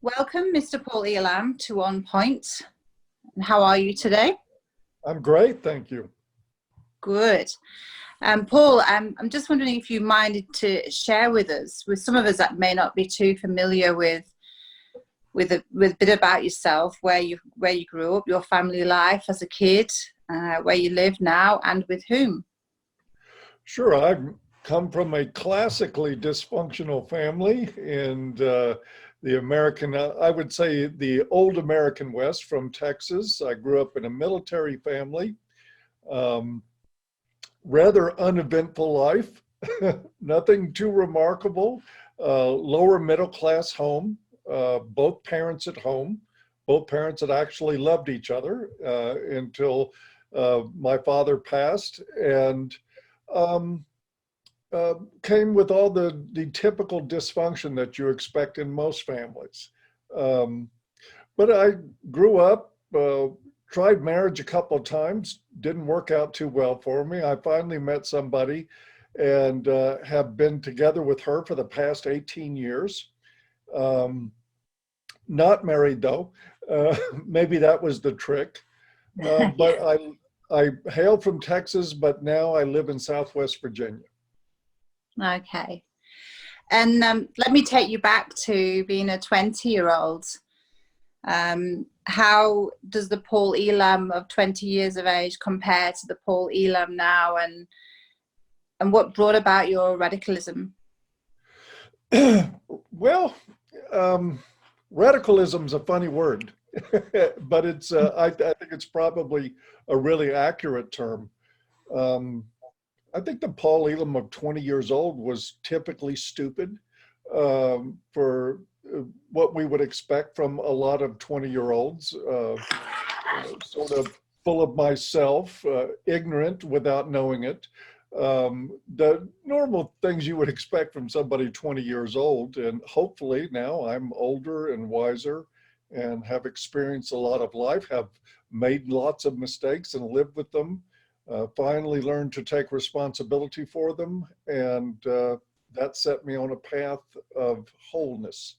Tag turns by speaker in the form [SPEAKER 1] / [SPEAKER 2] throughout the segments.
[SPEAKER 1] Welcome, Mr. Paul Elam, to On Point. And how are you today?
[SPEAKER 2] I'm great, thank you.
[SPEAKER 1] Good. Paul, I'm just wondering if you minded to share with us, with some of us that may not be too familiar with a bit about yourself, where you grew up, your family life as a kid, where you live now, and with whom.
[SPEAKER 2] Sure, I've come from a classically dysfunctional family in the American, I would say the old American West from Texas. I grew up in a military family, um, rather uneventful life, nothing too remarkable, lower middle class home, both parents at home, both parents that actually loved each other until my father passed. And um, came with all the typical dysfunction that you expect in most families. Um, but I grew up, tried marriage a couple of times, didn't work out too well for me. I finally met somebody and have been together with her for the past 18 years. Um, Not married though. Maybe that was the trick. But
[SPEAKER 1] Yeah.
[SPEAKER 2] I hail from Texas, but now I live in Southwest Virginia.
[SPEAKER 1] Okay. And let me take you back to being a 20-year-old. How does the Paul Elam of 20 years of age compare to the Paul Elam now, and what brought about your radicalism?
[SPEAKER 2] Well, um, radicalism's a funny word, but I think it's probably a really accurate term. Um, I think the Paul Elam of 20 years old was typically stupid for what we would expect from a lot of 20-year-olds, sort of full of myself, ignorant without knowing it. The normal things you would expect from somebody 20 years old. And hopefully now I'm older and wiser and have experienced a lot of life, have made lots of mistakes and lived with them, finally learned to take responsibility for them. And that set me on a path of wholeness.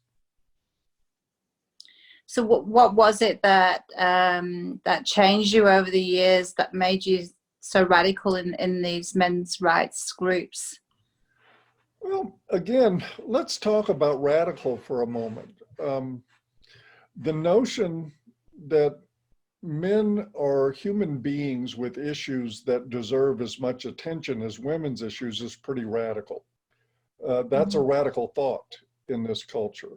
[SPEAKER 1] So what was it that that changed you over the years that made you so radical in these men's rights groups?
[SPEAKER 2] Well, again, let's talk about radical for a moment. The notion that men are human beings with issues that deserve as much attention as women's issues is pretty radical. That's a
[SPEAKER 1] Mhm.
[SPEAKER 2] radical thought in this culture.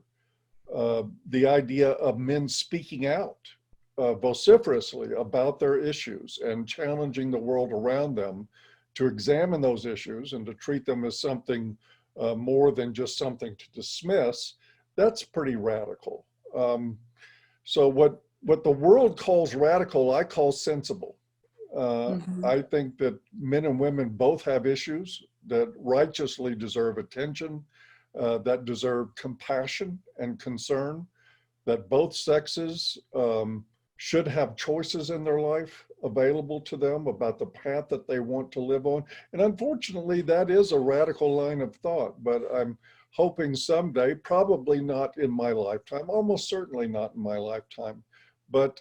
[SPEAKER 2] The idea of men speaking out vociferously about their issues and challenging the world around them to examine those issues and to treat them as something more than just something to dismiss, that's pretty radical. So what the world calls radical, I call sensible.
[SPEAKER 1] Mhm.
[SPEAKER 2] I think that men and women both have issues that righteously deserve attention, that deserve compassion and concern, that both sexes should have choices in their life available to them about the path that they want to live on. And unfortunately, that is a radical line of thought, but I'm hoping someday, probably not in my lifetime, almost certainly not in my lifetime, but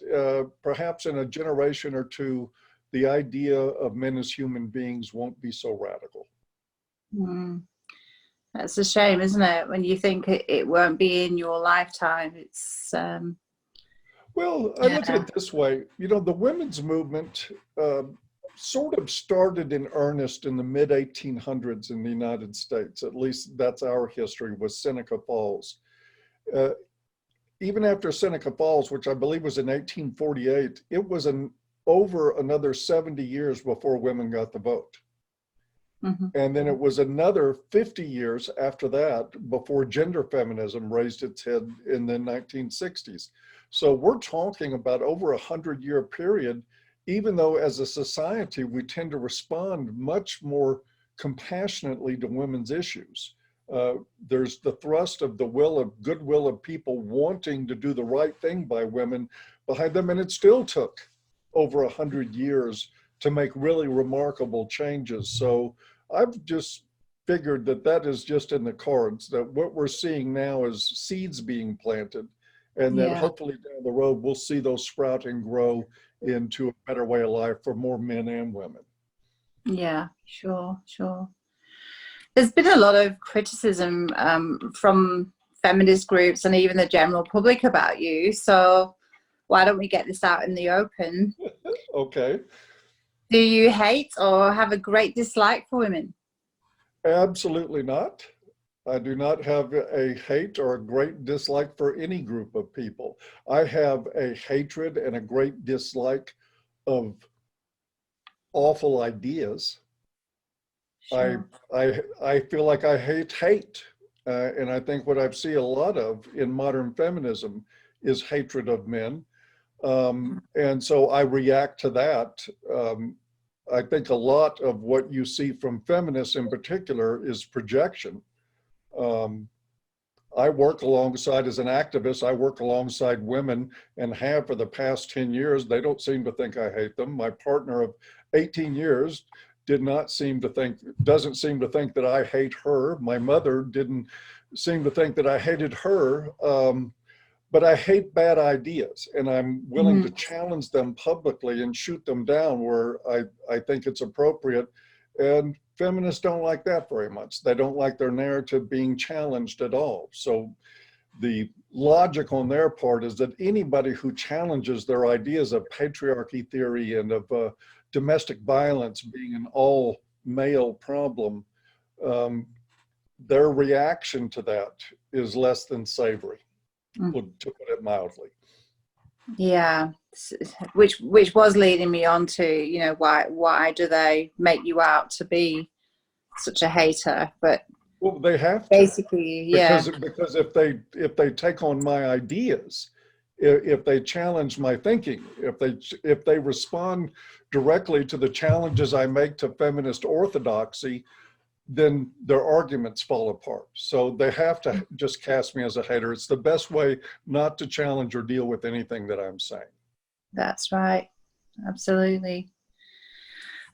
[SPEAKER 2] perhaps in a generation or two, the idea of men as human beings won't be so radical.
[SPEAKER 1] Mm. That's a shame, isn't it? When you think it won't be in your lifetime, it's
[SPEAKER 2] Well, I look at
[SPEAKER 1] yeah.
[SPEAKER 2] it this way. The women's movement uh, sort of started in earnest in the mid 1800s in the United States. At least that's our history with Seneca Falls. Uh, Even after Seneca Falls, which I believe was in 1848, it was over another 70 years before women got the vote.
[SPEAKER 1] Mhm.
[SPEAKER 2] And then it was another 50 years after that before gender feminism raised its head in the 1960s. So we're talking about over 100-year period, even though as a society, we tend to respond much more compassionately to women's issues. There's the thrust of the goodwill of people wanting to do the right thing by women behind them. And it still took over 100 years to make really remarkable changes. So I've just figured that that is just in the cards, that what we're seeing now is seeds being planted. And then
[SPEAKER 1] Yeah.
[SPEAKER 2] hopefully down the road, we'll see those sprout and grow into a better way of life for more men and women.
[SPEAKER 1] Yeah, sure, sure. There's been a lot of criticism from feminist groups and even the general public about you. So why don't we get this out in the open?
[SPEAKER 2] Okay.
[SPEAKER 1] Do you hate or have a great dislike for women?
[SPEAKER 2] Absolutely not. I do not have a hate or a great dislike for any group of people. I have a hatred and a great dislike of awful ideas. I
[SPEAKER 1] Sure.
[SPEAKER 2] I feel like I hate, and I think what I've seen a lot of in modern feminism is hatred of men, and so I react to that. I think a lot of what you see from feminists in particular is projection. Um, I work alongside, as an activist, I work alongside women and have for the past 10 years. They don't seem to think I hate them. My partner of 18 years doesn't seem to think that I hate her. My mother didn't seem to think that I hated her. But I hate bad ideas, and I'm willing to challenge them publicly and shoot them down where I think it's appropriate. And feminists don't like that very much. They don't like their narrative being challenged at all. So the logic on their part is that anybody who challenges their ideas of patriarchy theory and of domestic violence being an all male problem, their reaction to that is less than savory, to put it mildly.
[SPEAKER 1] Yeah, which was leading me on to, you know, why do they make you out to be such a hater? But
[SPEAKER 2] Well, they have to,
[SPEAKER 1] basically, yeah,
[SPEAKER 2] because if they take on my ideas, if they challenge my thinking, if they respond directly to the challenges I make to feminist orthodoxy, then their arguments fall apart. So they have to just cast me as a hater. It's the best way not to challenge or deal with anything that I'm saying.
[SPEAKER 1] that's right. Absolutely.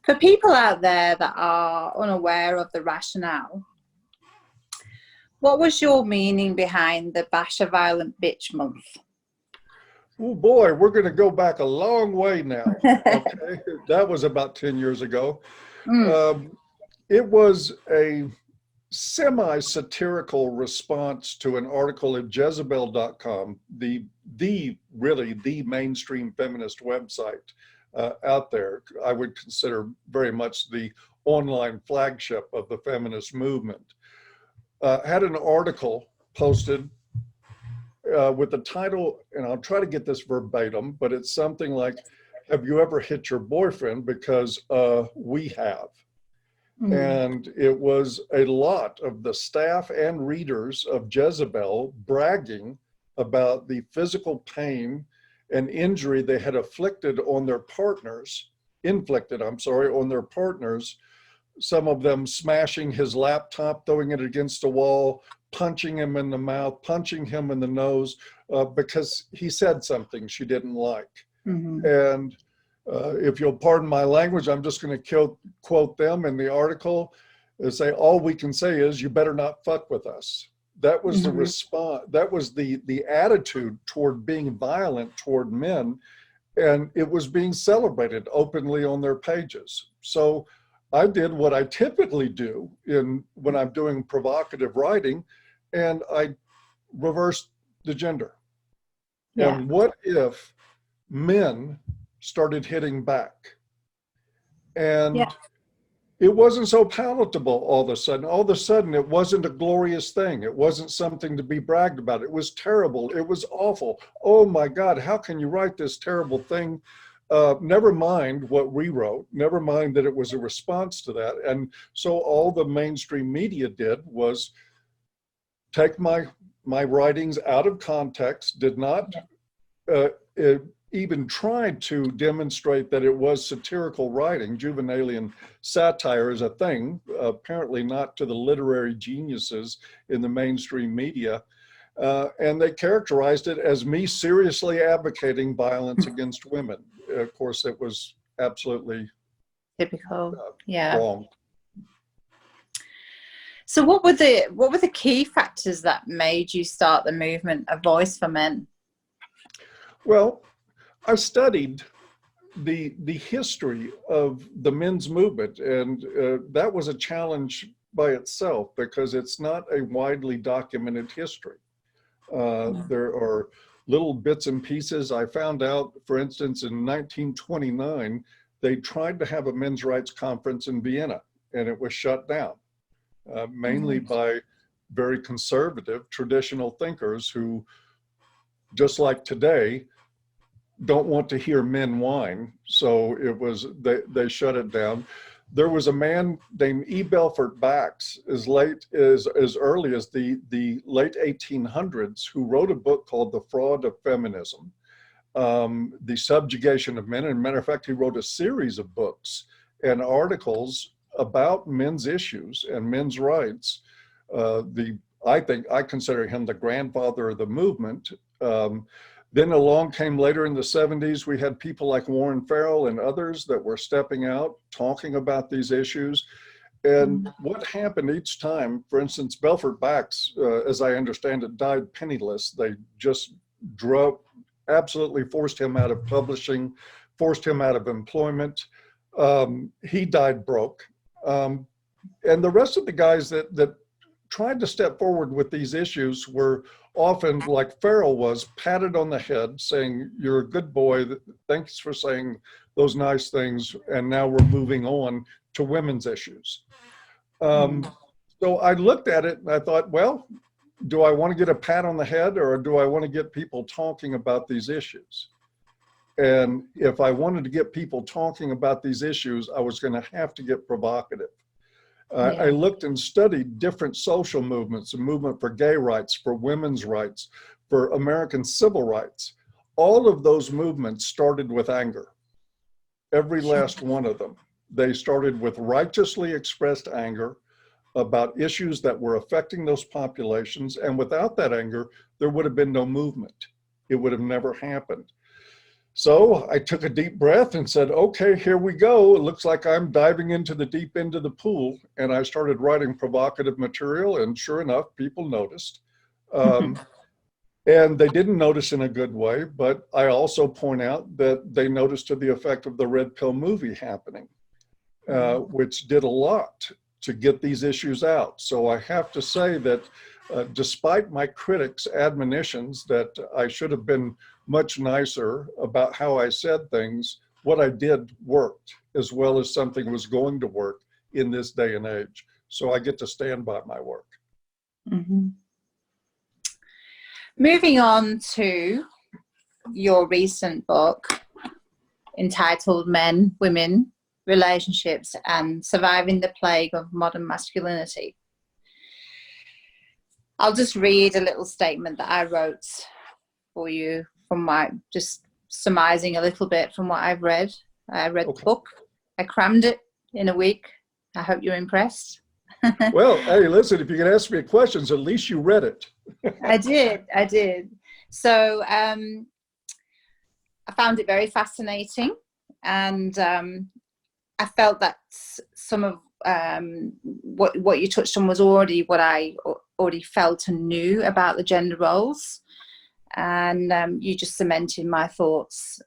[SPEAKER 1] For people out there that are unaware of the rationale, what was your meaning behind the Bash a Violent Bitch month?
[SPEAKER 2] Oh boy, we're going to go back a long way now. Okay, that was about 10 years ago. It was a semi-satirical response to an article at Jezebel.com, really the mainstream feminist website out there. I would consider very much the online flagship of the feminist movement. Had an article posted with the title, and I'll try to get this verbatim, but it's something like, "Have you ever hit your boyfriend? Because we have." And it was a lot of the staff and readers of Jezebel bragging about the physical pain and injury they had inflicted on their partners, some of them smashing his laptop, throwing it against a wall, punching him in the mouth, punching him in the nose, because he said something she didn't like. And if you'll pardon my language, I'm just going to quote them in the article. They say, "All we can say is you better not fuck with us." That was the response. That was the attitude toward being violent toward men, and it was being celebrated openly on their pages. So I did what I typically do when I'm doing provocative writing, and I reversed the gender.
[SPEAKER 1] Yeah.
[SPEAKER 2] And what if men started hitting back? And it wasn't so palatable all of a sudden. All of a sudden, it wasn't a glorious thing. It wasn't something to be bragged about. It was terrible. It was awful. Oh my God, how can you write this terrible thing? Never mind what we wrote, never mind that it was a response to that. And so all the mainstream media did was take my writings out of context, did not even tried to demonstrate that it was satirical writing. Juvenalian satire is a thing, apparently not to the literary geniuses in the mainstream media. And they characterized it as me seriously advocating violence against women. Of course, it was absolutely
[SPEAKER 1] Typical.
[SPEAKER 2] wrong.
[SPEAKER 1] So what were the key factors that made you start the movement A Voice for Men?
[SPEAKER 2] Well, I studied the history of the men's movement, and that was a challenge by itself because it's not a widely documented history. There are little bits and pieces. I found out, for instance, in 1929, they tried to have a men's rights conference in Vienna, and it was shut down, mainly by very conservative traditional thinkers who, just like today, don't want to hear men whine. So they shut it down. There was a man named E. Belfort Bax as early as the late 1800s who wrote a book called The Fraud of Feminism, The Subjugation of Men. And matter of fact, he wrote a series of books and articles about men's issues and men's rights. I consider him the grandfather of the movement. Then along came later in the 70s, we had people like Warren Farrell and others that were stepping out, talking about these issues. And what happened each time, for instance, Belfort Bax, as I understand it, died penniless. They just absolutely forced him out of publishing, forced him out of employment. He died broke. And the rest of the guys that tried to step forward with these issues were often, like Farrell was, patted on the head saying, "You're a good boy, thanks for saying those nice things, and now we're moving on to women's issues." So I looked at it and I thought, well, do I want to get a pat on the head, or do I want to get people talking about these issues? And if I wanted to get people talking about these issues, I was going to have to get provocative. I looked and studied different social movements, a movement for gay rights, for women's rights, for American civil rights. All of those movements started with anger. Every last one of them. They started with righteously expressed anger about issues that were affecting those populations. And without that anger, there would have been no movement. It would have never happened. So I took a deep breath and said, okay, here we go. It looks like I'm diving into the deep end of the pool. And I started writing provocative material, and sure enough, people noticed. And they didn't notice in a good way, but I also point out that they noticed to the effect of the Red Pill movie happening, which did a lot to get these issues out. So I have to say that despite my critics' admonitions that I should have been much nicer about how I said things, what I did worked as well as something was going to work in this day and age. So I get to stand by my work.
[SPEAKER 1] Moving on to your recent book entitled Men, Women, Relationships and Surviving the Plague of Modern Masculinity. I'll just read a little statement that I wrote for you from just surmising a little bit from what I've read. I read the book. I crammed it in a week. I hope you're impressed.
[SPEAKER 2] Well, hey, listen, if you can ask me questions, at least you read it.
[SPEAKER 1] I did. So I found it very fascinating, and I felt that some of what you touched on was already what I already felt and knew about the gender roles, and you just cemented my thoughts.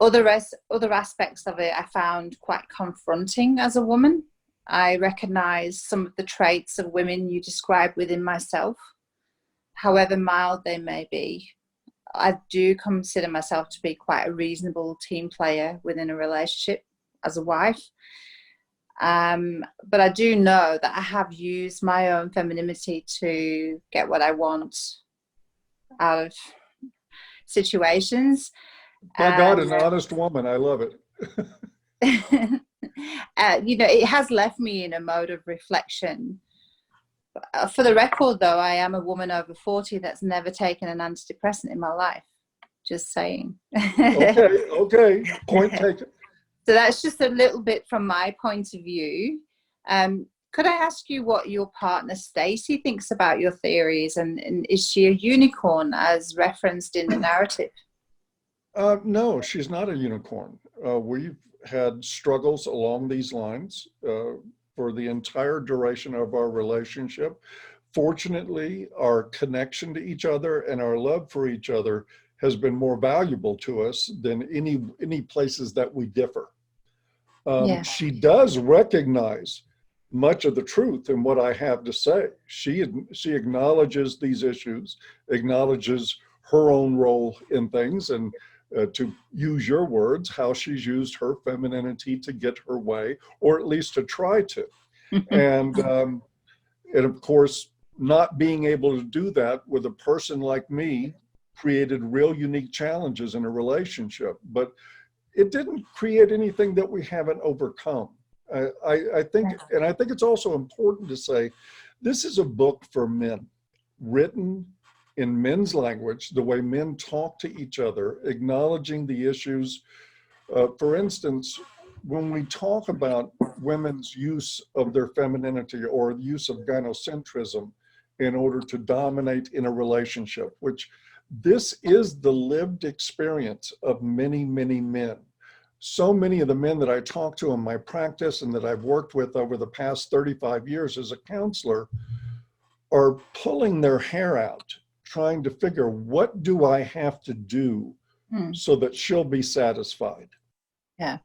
[SPEAKER 1] Other aspects of it I found quite confronting as a woman. I recognise some of the traits of women you describe within myself, however mild they may be. I do consider myself to be quite a reasonable team player within a relationship as a wife. But I do know that I have used my own femininity to get what I want out of situations.
[SPEAKER 2] My God, an honest woman. I love it.
[SPEAKER 1] It has left me in a mode of reflection. For the record, though, I am a woman over 40 that's never taken an antidepressant in my life. Just saying.
[SPEAKER 2] Okay. Point taken.
[SPEAKER 1] So that's just a little bit from my point of view. Could I ask you what your partner Stacey thinks about your theories, and is she a unicorn as referenced in the narrative?
[SPEAKER 2] No, she's not a unicorn. We've had struggles along these lines for the entire duration of our relationship. Fortunately, our connection to each other and our love for each other has been more valuable to us than any places that we differ.
[SPEAKER 1] Yeah.
[SPEAKER 2] She does recognize much of the truth in what I have to say. She acknowledges these issues, acknowledges her own role in things, and to use your words, how she's used her femininity to get her way, or at least to try to. And of course, not being able to do that with a person like me created real unique challenges in a relationship. But it didn't create anything that we haven't overcome. I think, and I think it's also important to say, this is a book for men, written in men's language, the way men talk to each other, acknowledging the issues. For instance, when we talk about women's use of their femininity or use of gynocentrism in order to dominate in a relationship, which this is the lived experience of many, many men. So many of the men that I talk to in my practice and that I've worked with over the past 35 years as a counselor are pulling their hair out, trying to figure, what do I have to do so that she'll be satisfied?
[SPEAKER 1] Yeah.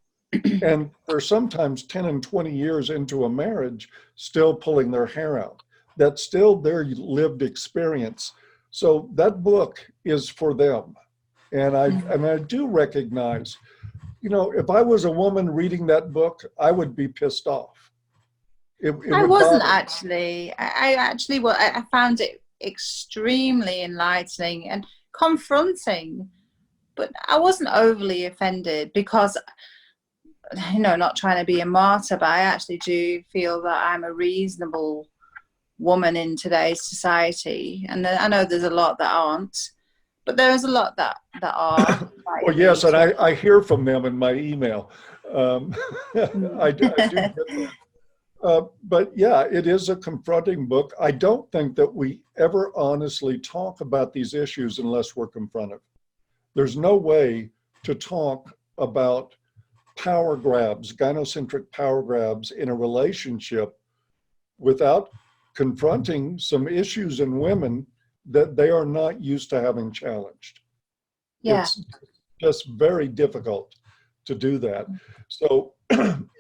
[SPEAKER 2] And they're sometimes 10 and 20 years into a marriage, still pulling their hair out. That's still their lived experience. So that book is for them. And I do recognize, you know, if I was a woman reading that book, I would be pissed off.
[SPEAKER 1] I wasn't actually. I actually, well, I found it extremely enlightening and confronting, but I wasn't overly offended because, you know, not trying to be a martyr, but I actually do feel that I'm a reasonable woman in today's society. And I know there's a lot that aren't, but there's a lot that are.
[SPEAKER 2] Well, yes, and I hear from them in my email. I do get that. But yeah, it is a confronting book. I don't think that we ever honestly talk about these issues unless we're confronted. There's no way to talk about power grabs, gynocentric power grabs in a relationship without confronting some issues in women that they are not used to having challenged.
[SPEAKER 1] Yeah.
[SPEAKER 2] It's just very difficult to do that. So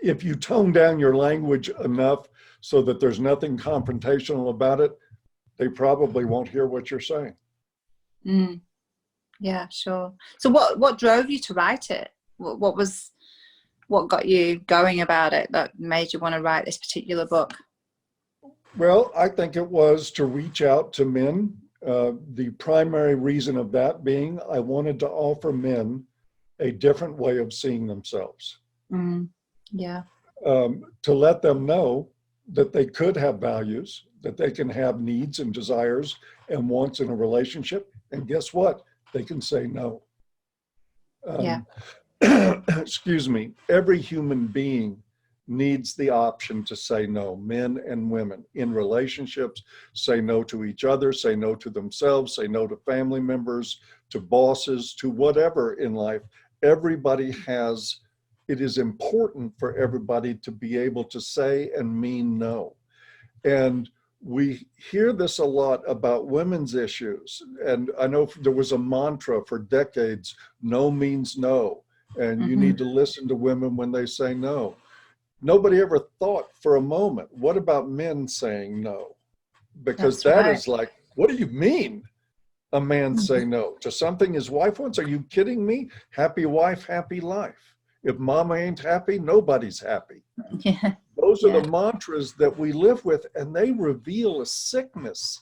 [SPEAKER 2] if you tone down your language enough so that there's nothing confrontational about it, they probably won't hear what you're saying.
[SPEAKER 1] Yeah, sure. So what drove you to write it? What got you going about it that made you want to write this particular book?
[SPEAKER 2] Well, I think it was to reach out to men. The primary reason of that being I wanted to offer men a different way of seeing themselves.
[SPEAKER 1] Yeah.
[SPEAKER 2] To let them know that they could have values, that they can have needs and desires and wants in a relationship. And guess what? They can say no. Excuse me. Every human being needs the option to say no, men and women in relationships, say no to each other, say no to themselves, say no to family members, to bosses, to whatever in life. Everybody has, it is important for everybody to be able to say and mean no. And we hear this a lot about women's issues. And I know there was a mantra for decades, no means no. And you need to listen to women when they say no. Nobody ever thought for a moment, what about men saying no? Because that is like, what do you mean? A man say no to something his wife wants? Are you kidding me? Happy wife, happy life. If mama ain't happy, nobody's happy.
[SPEAKER 1] Yeah.
[SPEAKER 2] Those are the mantras that we live with, and they reveal a sickness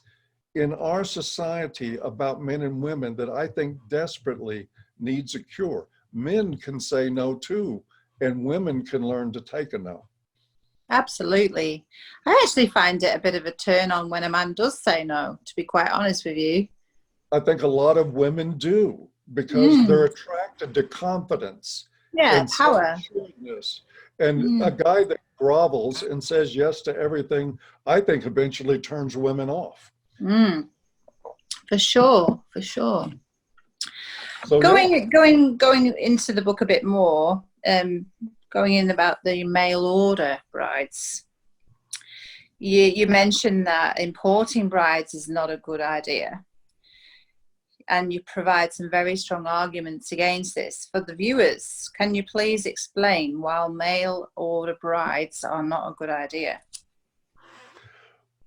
[SPEAKER 2] in our society about men and women that I think desperately needs a cure. Men can say no too, and women can learn to take a no.
[SPEAKER 1] Absolutely. I actually find it a bit of a turn on when a man does say no, to be quite honest with you.
[SPEAKER 2] I think a lot of women do, because they're attracted to confidence and
[SPEAKER 1] power.
[SPEAKER 2] self-assuredness. And a guy that grovels and says yes to everything, I think eventually turns women off.
[SPEAKER 1] For sure, for sure.
[SPEAKER 2] So
[SPEAKER 1] going into the book a bit more, going in about the mail order brides. You mentioned that importing brides is not a good idea. and you provide some very strong arguments against this. For the viewers, can you please explain why mail order brides are not a good idea?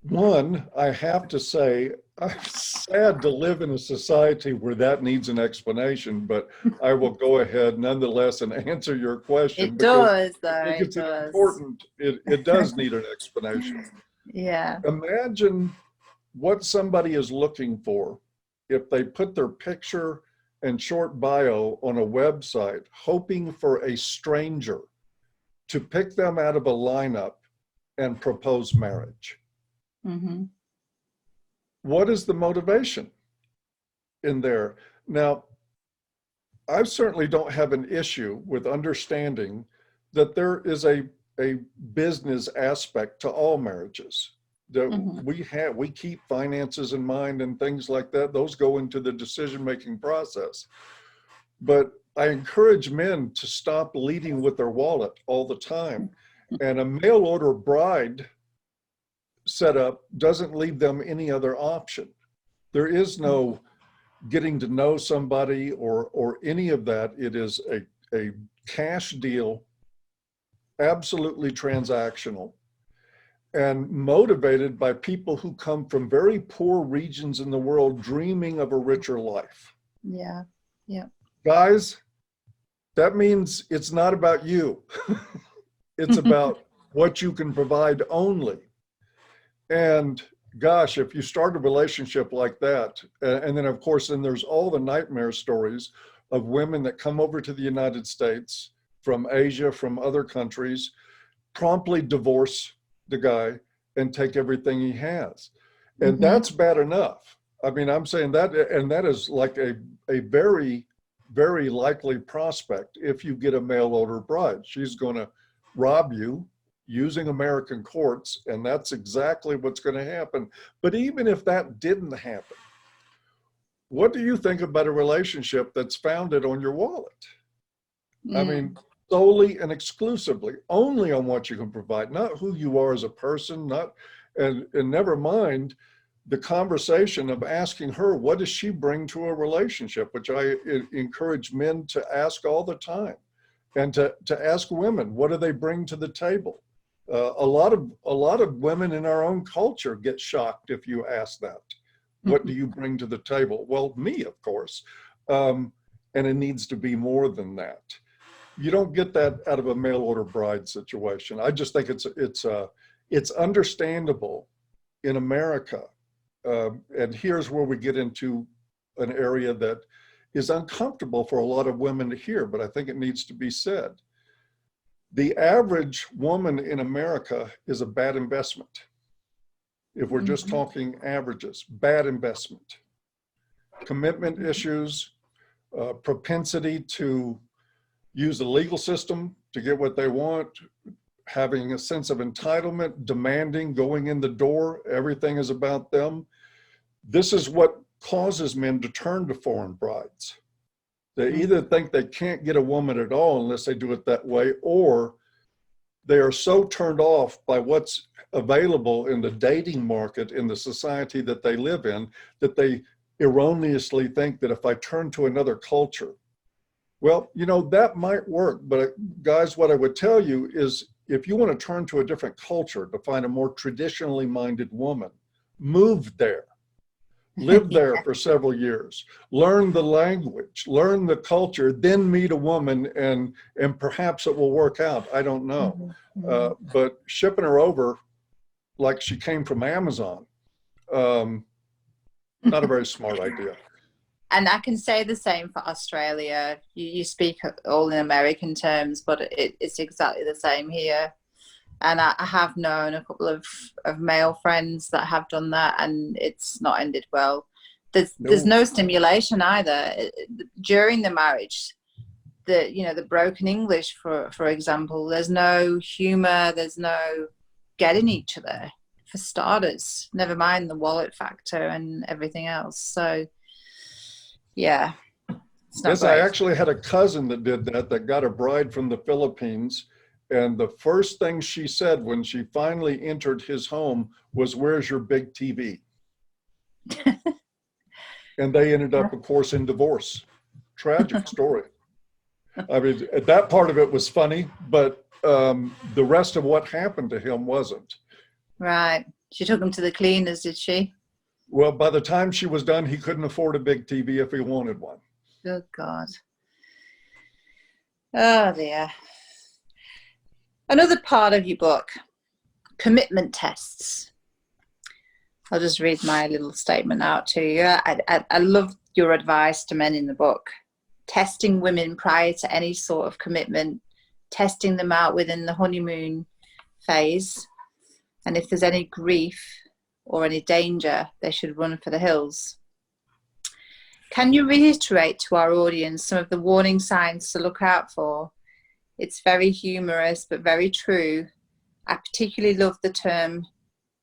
[SPEAKER 2] One, I have to say, I'm sad to live in a society where that needs an explanation, but I will go ahead nonetheless and answer your question
[SPEAKER 1] It
[SPEAKER 2] because
[SPEAKER 1] does,
[SPEAKER 2] I
[SPEAKER 1] though.
[SPEAKER 2] think
[SPEAKER 1] It
[SPEAKER 2] it's
[SPEAKER 1] does.
[SPEAKER 2] important. It does need an explanation.
[SPEAKER 1] Yeah.
[SPEAKER 2] Imagine what somebody is looking for if they put their picture and short bio on a website, hoping for a stranger to pick them out of a lineup and propose marriage.
[SPEAKER 1] Mm-hmm.
[SPEAKER 2] What is the motivation in there? Now, I certainly don't have an issue with understanding that there is a business aspect to all marriages. That we keep finances in mind and things like that. Those go into the decision-making process. But I encourage men to stop leading with their wallet all the time. And a mail order bride setup doesn't leave them any other option. There is no getting to know somebody or any of that. It is a cash deal, absolutely transactional, and motivated by people who come from very poor regions in the world dreaming of a richer life.
[SPEAKER 1] Yeah. Yeah.
[SPEAKER 2] Guys, that means it's not about you. It's about what you can provide only. And gosh, if you start a relationship like that, and then of course, then there's all the nightmare stories of women that come over to the United States from Asia, from other countries, promptly divorce the guy and take everything he has. And that's bad enough. I mean, I'm saying that, and that is like a very, very likely prospect if you get a mail order bride. She's going to rob you using American courts, and that's exactly what's going to happen. But even if that didn't happen, what do you think about a relationship that's founded on your wallet? I mean, solely and exclusively, only on what you can provide, not who you are as a person, not, and never mind the conversation of asking her, what does she bring to a relationship, which I encourage men to ask all the time, and to ask women, what do they bring to the table? A lot of women in our own culture get shocked if you ask that. What do you bring to the table? Well, me, of course. And it needs to be more than that. You don't get that out of a mail order bride situation. I just think it's understandable in America. And here's where we get into an area that is uncomfortable for a lot of women to hear, but I think it needs to be said. The average woman in America is a bad investment. If we're just talking averages, bad investment. Commitment issues, propensity to use the legal system to get what they want, having a sense of entitlement, demanding, going in the door, everything is about them. This is what causes men to turn to foreign brides. They either think they can't get a woman at all unless they do it that way, or they are so turned off by what's available in the dating market in the society that they live in that they erroneously think that if I turn to another culture, well, you know, that might work. But guys, what I would tell you is if you want to turn to a different culture to find a more traditionally minded woman, move there. Live there for several years, learn the language, learn the culture, then meet a woman, and perhaps it will work out. I don't know. But shipping her over like she came from Amazon, not a very smart idea.
[SPEAKER 1] And I can say the same for Australia. You speak all in American terms, but it's exactly the same here. And I have known a couple of male friends that have done that, and it's not ended well. There's no stimulation either during the marriage. The broken English, for example. There's no humor. There's no getting each other, for starters. Never mind the wallet factor and everything else. So, yeah, it's not
[SPEAKER 2] Yes,
[SPEAKER 1] great.
[SPEAKER 2] I actually had a cousin that did that got a bride from the Philippines. And the first thing she said when she finally entered his home was, "Where's your big TV?" And they ended up, of course, in divorce. Tragic story. I mean, that part of it was funny, but the rest of what happened to him wasn't.
[SPEAKER 1] Right. She took him to the cleaners, did she?
[SPEAKER 2] Well, by the time she was done, he couldn't afford a big TV if he wanted one.
[SPEAKER 1] Good God. Oh dear. Another part of your book, commitment tests. I'll just read my little statement out to you. I love your advice to men in the book. Testing women prior to any sort of commitment, testing them out within the honeymoon phase, and if there's any grief or any danger, they should run for the hills. Can you reiterate to our audience some of the warning signs to look out for? It's very humorous, but very true. I particularly love the term,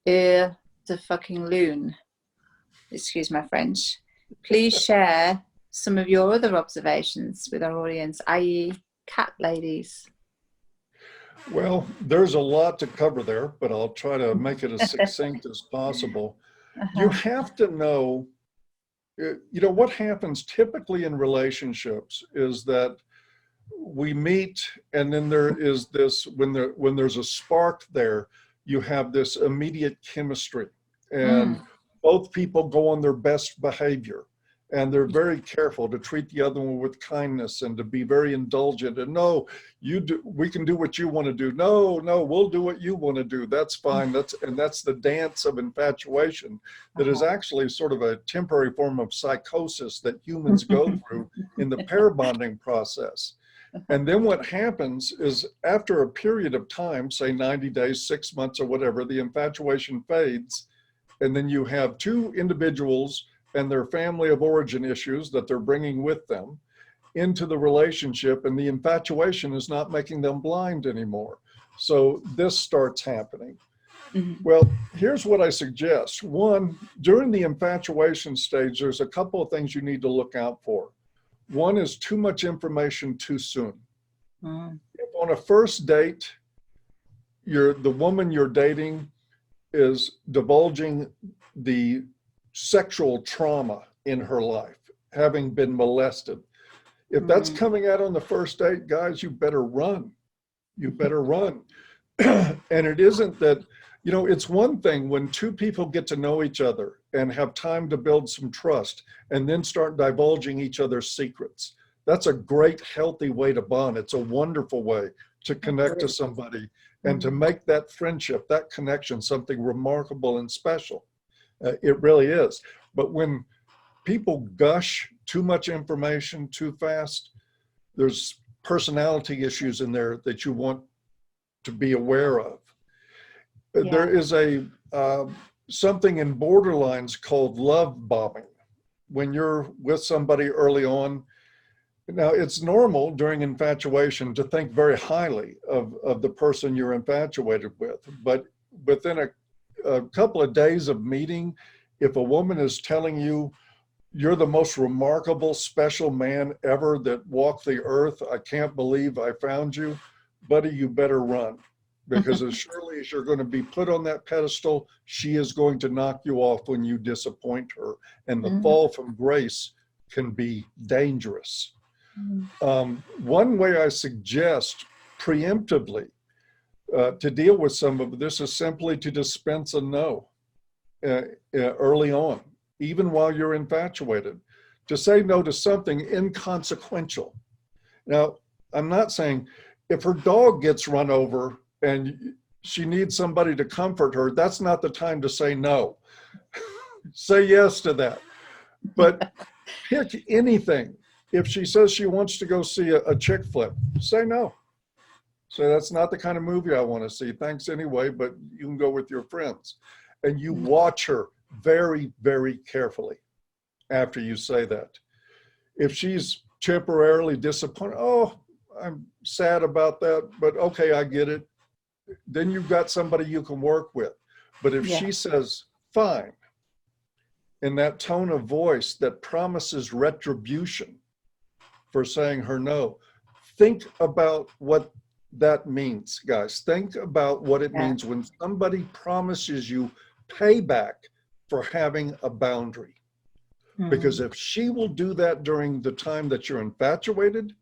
[SPEAKER 1] the fucking loon. Excuse my French. Please share some of your other observations with our audience, i.e. cat ladies.
[SPEAKER 2] Well, there's a lot to cover there, but I'll try to make it as succinct as possible. You have to know, what happens typically in relationships is that we meet, and then there is this, when there's a spark there, you have this immediate chemistry, and both people go on their best behavior, and they're very careful to treat the other one with kindness and to be very indulgent. And no, we can do what you want to do. No, we'll do what you want to do. That's fine. That's the dance of infatuation that is actually sort of a temporary form of psychosis that humans go through in the pair bonding process. And then what happens is, after a period of time, say 90 days, 6 months or whatever, the infatuation fades. And then you have two individuals and their family of origin issues that they're bringing with them into the relationship, and the infatuation is not making them blind anymore. So this starts happening. Well, here's what I suggest. One, during the infatuation stage, there's a couple of things you need to look out for. One is too much information too soon. If on a first date, the woman you're dating is divulging the sexual trauma in her life, having been molested. If that's coming out on the first date, guys, you better run. You better run. And it isn't that, it's one thing when two people get to know each other and have time to build some trust and then start divulging each other's secrets. That's a great, healthy way to bond. It's a wonderful way to connect to somebody and to make that friendship, that connection, something remarkable and special. It really is. But when people gush too much information too fast, there's personality issues in there that you want to be aware of. Yeah. There is something in borderlines called love bombing. When you're with somebody early on, now it's normal during infatuation to think very highly of the person you're infatuated with, but within a couple of days of meeting, if a woman is telling you, you're the most remarkable, special man ever that walked the earth, I can't believe I found you, buddy, you better run. Because as surely as you're going to be put on that pedestal, she is going to knock you off when you disappoint her. And the fall from grace can be dangerous. One way I suggest preemptively to deal with some of this is simply to dispense a no early on, even while you're infatuated, to say no to something inconsequential. Now, I'm not saying if her dog gets run over and she needs somebody to comfort her, that's not the time to say no. Say yes to that. But pick anything. If she says she wants to go see a chick flick, say no. So that's not the kind of movie I want to see. Thanks anyway, but you can go with your friends. And you watch her very, very carefully after you say that. If she's temporarily disappointed, oh, I'm sad about that, but okay, I get it. Then you've got somebody you can work with. But if she says, fine, in that tone of voice that promises retribution for saying her no, think about what that means, guys. Think about what it means when somebody promises you payback for having a boundary. Because if she will do that during the time that you're infatuated,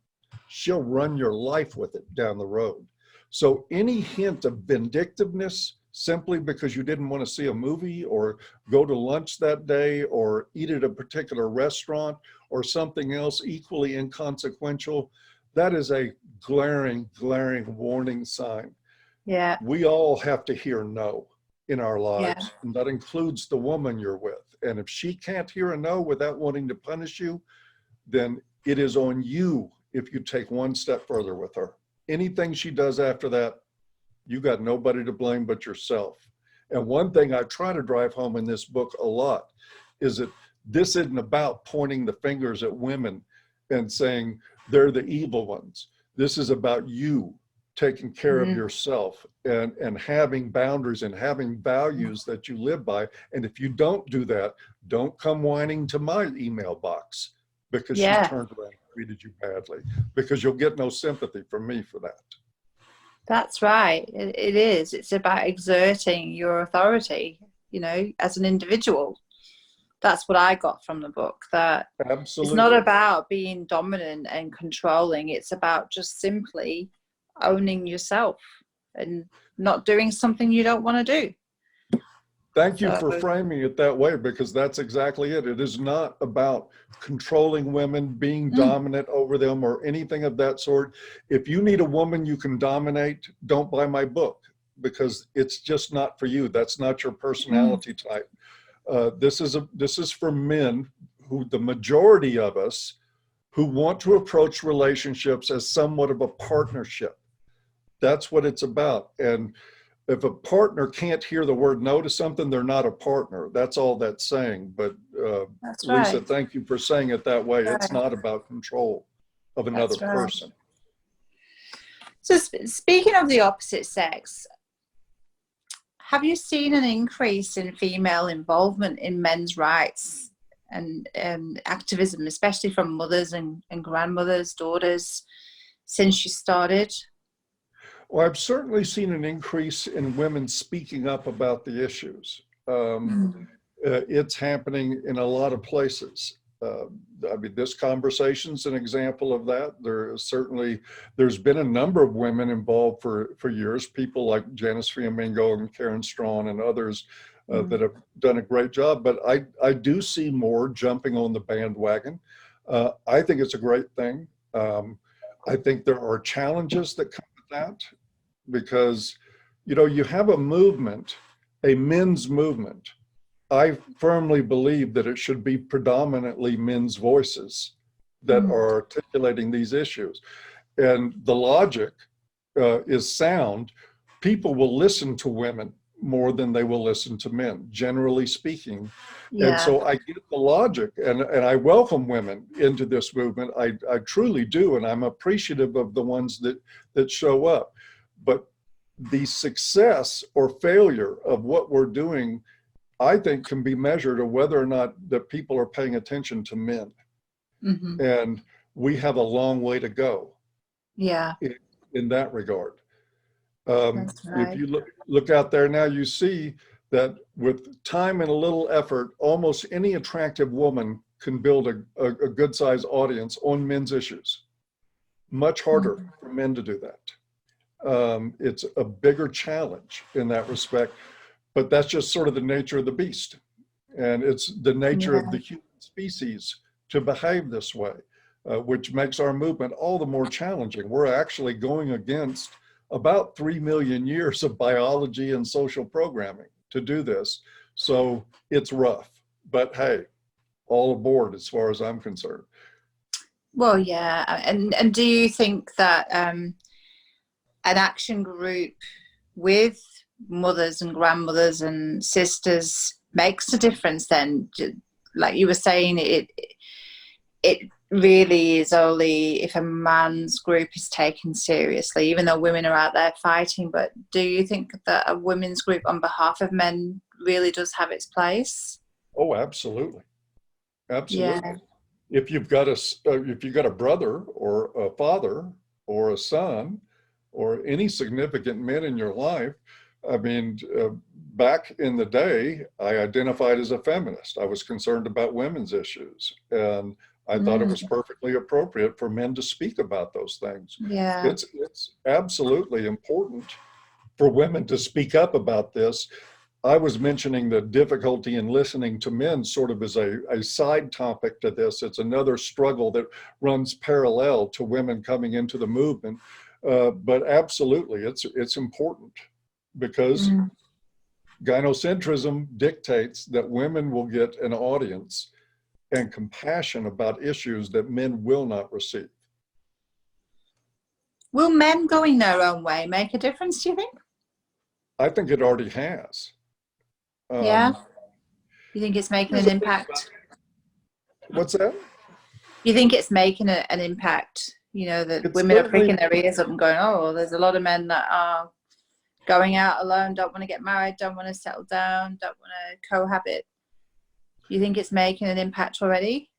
[SPEAKER 2] she'll run your life with it down the road. So any hint of vindictiveness simply because you didn't want to see a movie or go to lunch that day or eat at a particular restaurant or something else equally inconsequential, that is a glaring, glaring warning sign.
[SPEAKER 1] Yeah.
[SPEAKER 2] We all have to hear no in our
[SPEAKER 1] Yeah.
[SPEAKER 2] lives, and that includes the woman you're with. And if she can't hear a no without wanting to punish you, then it is on you if you take one step further with her. Anything she does after that, you got nobody to blame but yourself. And one thing I try to drive home in this book a lot is that this isn't about pointing the fingers at women and saying they're the evil ones. This is about you taking care of yourself and having boundaries and having values that you live by. And if you don't do that, don't come whining to my email box because she turned around and treated you badly, because you'll get no sympathy from me for that.
[SPEAKER 1] That's right. It is. It's about exerting your authority, you know, as an individual. That's what I got from the book, that
[SPEAKER 2] Absolutely.
[SPEAKER 1] It's not about being dominant and controlling. It's about just simply owning yourself and not doing something you don't want to do.
[SPEAKER 2] Thank you for framing it that way, because that's exactly it. It is not about controlling women, being dominant over them, or anything of that sort. If you need a woman you can dominate, don't buy my book, because it's just not for you. That's not your personality type. This is for men, who the majority of us, who want to approach relationships as somewhat of a partnership. That's what it's about. And if a partner can't hear the word no to something, they're not a partner. That's all that's saying. But Lisa, thank you for saying it that way. It's not about control of another person.
[SPEAKER 1] So speaking of the opposite sex, have you seen an increase in female involvement in men's rights and activism, especially from mothers and grandmothers, daughters, since you started?
[SPEAKER 2] Well, I've certainly seen an increase in women speaking up about the issues. It's happening in a lot of places. I mean, this conversation's an example of that. There's been a number of women involved for years, people like Janice Fiamingo and Karen Strawn and others that have done a great job. But I do see more jumping on the bandwagon. I think it's a great thing. I think there are challenges that come with that, because, you know, you have a movement, a men's movement. I firmly believe that it should be predominantly men's voices that are articulating these issues. And the logic is sound. People will listen to women more than they will listen to men, generally speaking. And so I get the logic, and I welcome women into this movement. I truly do, and I'm appreciative of the ones that show up. But the success or failure of what we're doing, I think, can be measured of whether or not that people are paying attention to men. And we have a long way to go in that regard. If you look out there now, you see that with time and a little effort, almost any attractive woman can build a good sized audience on men's issues. Much harder for men to do that. It's a bigger challenge in that respect, but that's just sort of the nature of the beast. And it's the nature of the human species to behave this way, which makes our movement all the more challenging. We're actually going against about 3 million years of biology and social programming to do this. So it's rough, but hey, all aboard as far as I'm concerned.
[SPEAKER 1] Well, yeah. And do you think that an action group with mothers and grandmothers and sisters makes a difference then? Like you were saying, it really is only if a man's group is taken seriously, even though women are out there fighting. But do you think that a women's group on behalf of men really does have its place?
[SPEAKER 2] Oh, absolutely. Absolutely.
[SPEAKER 1] Yeah.
[SPEAKER 2] If you've got a brother or a father or a son or any significant men in your life, I mean, back in the day, I identified as a feminist. I was concerned about women's issues, and I thought it was perfectly appropriate for men to speak about those things.
[SPEAKER 1] Yeah.
[SPEAKER 2] It's absolutely important for women to speak up about this. I was mentioning the difficulty in listening to men sort of as a side topic to this. It's another struggle that runs parallel to women coming into the movement. But absolutely, it's important because gynocentrism dictates that women will get an audience and compassion about issues that men will not receive.
[SPEAKER 1] Will men going their own way make a difference, do you think?
[SPEAKER 2] I think it already has.
[SPEAKER 1] Yeah. You think it's making an impact?
[SPEAKER 2] What's that?
[SPEAKER 1] You think it's making an impact? You know, that
[SPEAKER 2] It's
[SPEAKER 1] women are
[SPEAKER 2] certainly,
[SPEAKER 1] pricking their ears up and going, oh, well, there's a lot of men that are going out alone, don't want to get married, don't want to settle down, don't want to cohabit. You think it's making an impact already?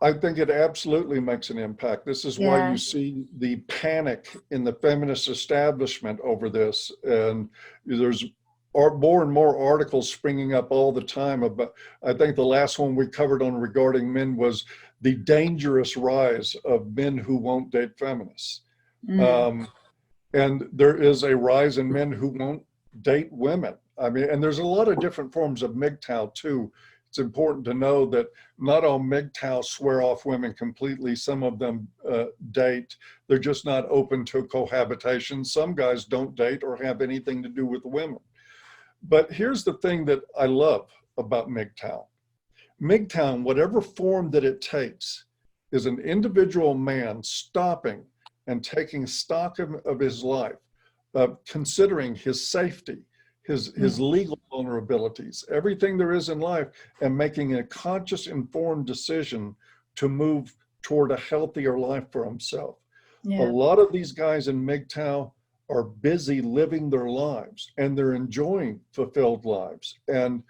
[SPEAKER 2] I think it absolutely makes an impact. This is why you see the panic in the feminist establishment over this. And there's more and more articles springing up all the time about, I think the last one we covered on regarding men was the dangerous rise of men who won't date feminists. And there is a rise in men who won't date women. I mean, and there's a lot of different forms of MGTOW too. It's important to know that not all MGTOW swear off women completely. Some of them date. They're just not open to cohabitation. Some guys don't date or have anything to do with women. But here's the thing that I love about MGTOW. MGTOW, whatever form that it takes, is an individual man stopping and taking stock of his life, considering his safety, his legal vulnerabilities, everything there is in life, and making a conscious, informed decision to move toward a healthier life for himself. A lot of these guys in MGTOW are busy living their lives, and they're enjoying fulfilled lives. And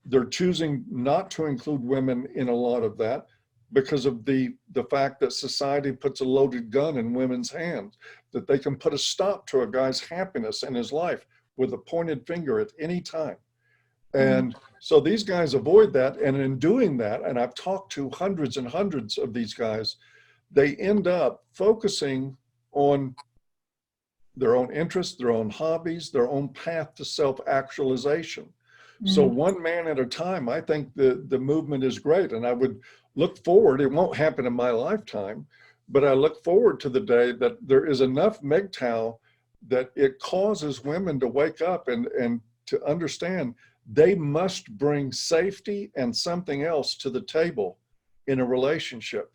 [SPEAKER 2] they're choosing not to include women in a lot of that because of the fact that society puts a loaded gun in women's hands, that they can put a stop to a guy's happiness in his life with a pointed finger at any time. And so these guys avoid that. And in doing that, and I've talked to hundreds and hundreds of these guys, they end up focusing on their own interests, their own hobbies, their own path to self-actualization. So one man at a time, I think the movement is great. And I would look forward, it won't happen in my lifetime, but I look forward to the day that there is enough MGTOW that it causes women to wake up and to understand they must bring safety and something else to the table in a relationship.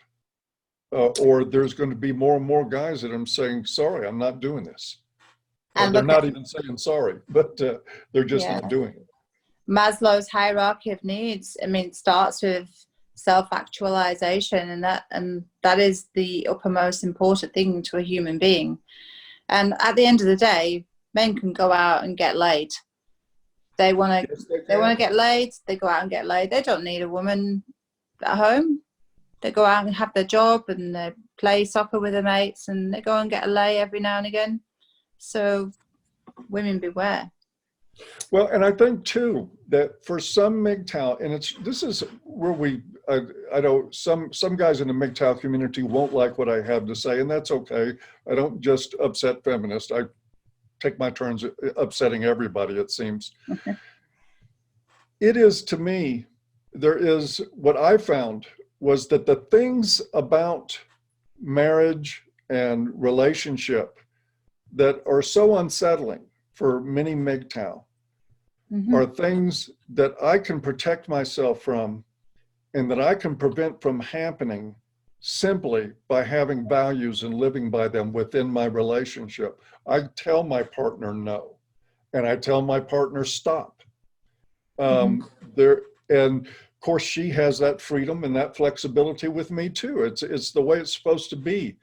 [SPEAKER 2] Or there's going to be more and more guys that are saying, sorry, I'm not doing this. And they're not even saying sorry, but they're just not doing it.
[SPEAKER 1] Maslow's hierarchy of needs, I mean, starts with self-actualization, and that is the uppermost important thing to a human being. And at the end of the day, men can go out and get laid. They want to get laid. They go out and get laid. They don't need a woman at home. They go out and have their job, and they play soccer with their mates, and they go and get a lay every now and again. So women beware.
[SPEAKER 2] Well, and I think too that for some MGTOW, and this is where I know some guys in the MGTOW community won't like what I have to say, and that's okay. I don't just upset feminists. I take my turns upsetting everybody, it seems. It is, to me, there is, what I found was that the things about marriage and relationship that are so unsettling for many MGTOW are things that I can protect myself from and that I can prevent from happening simply by having values and living by them within my relationship. I tell my partner no, and I tell my partner stop. And of course, she has that freedom and that flexibility with me too. It's the way it's supposed to be.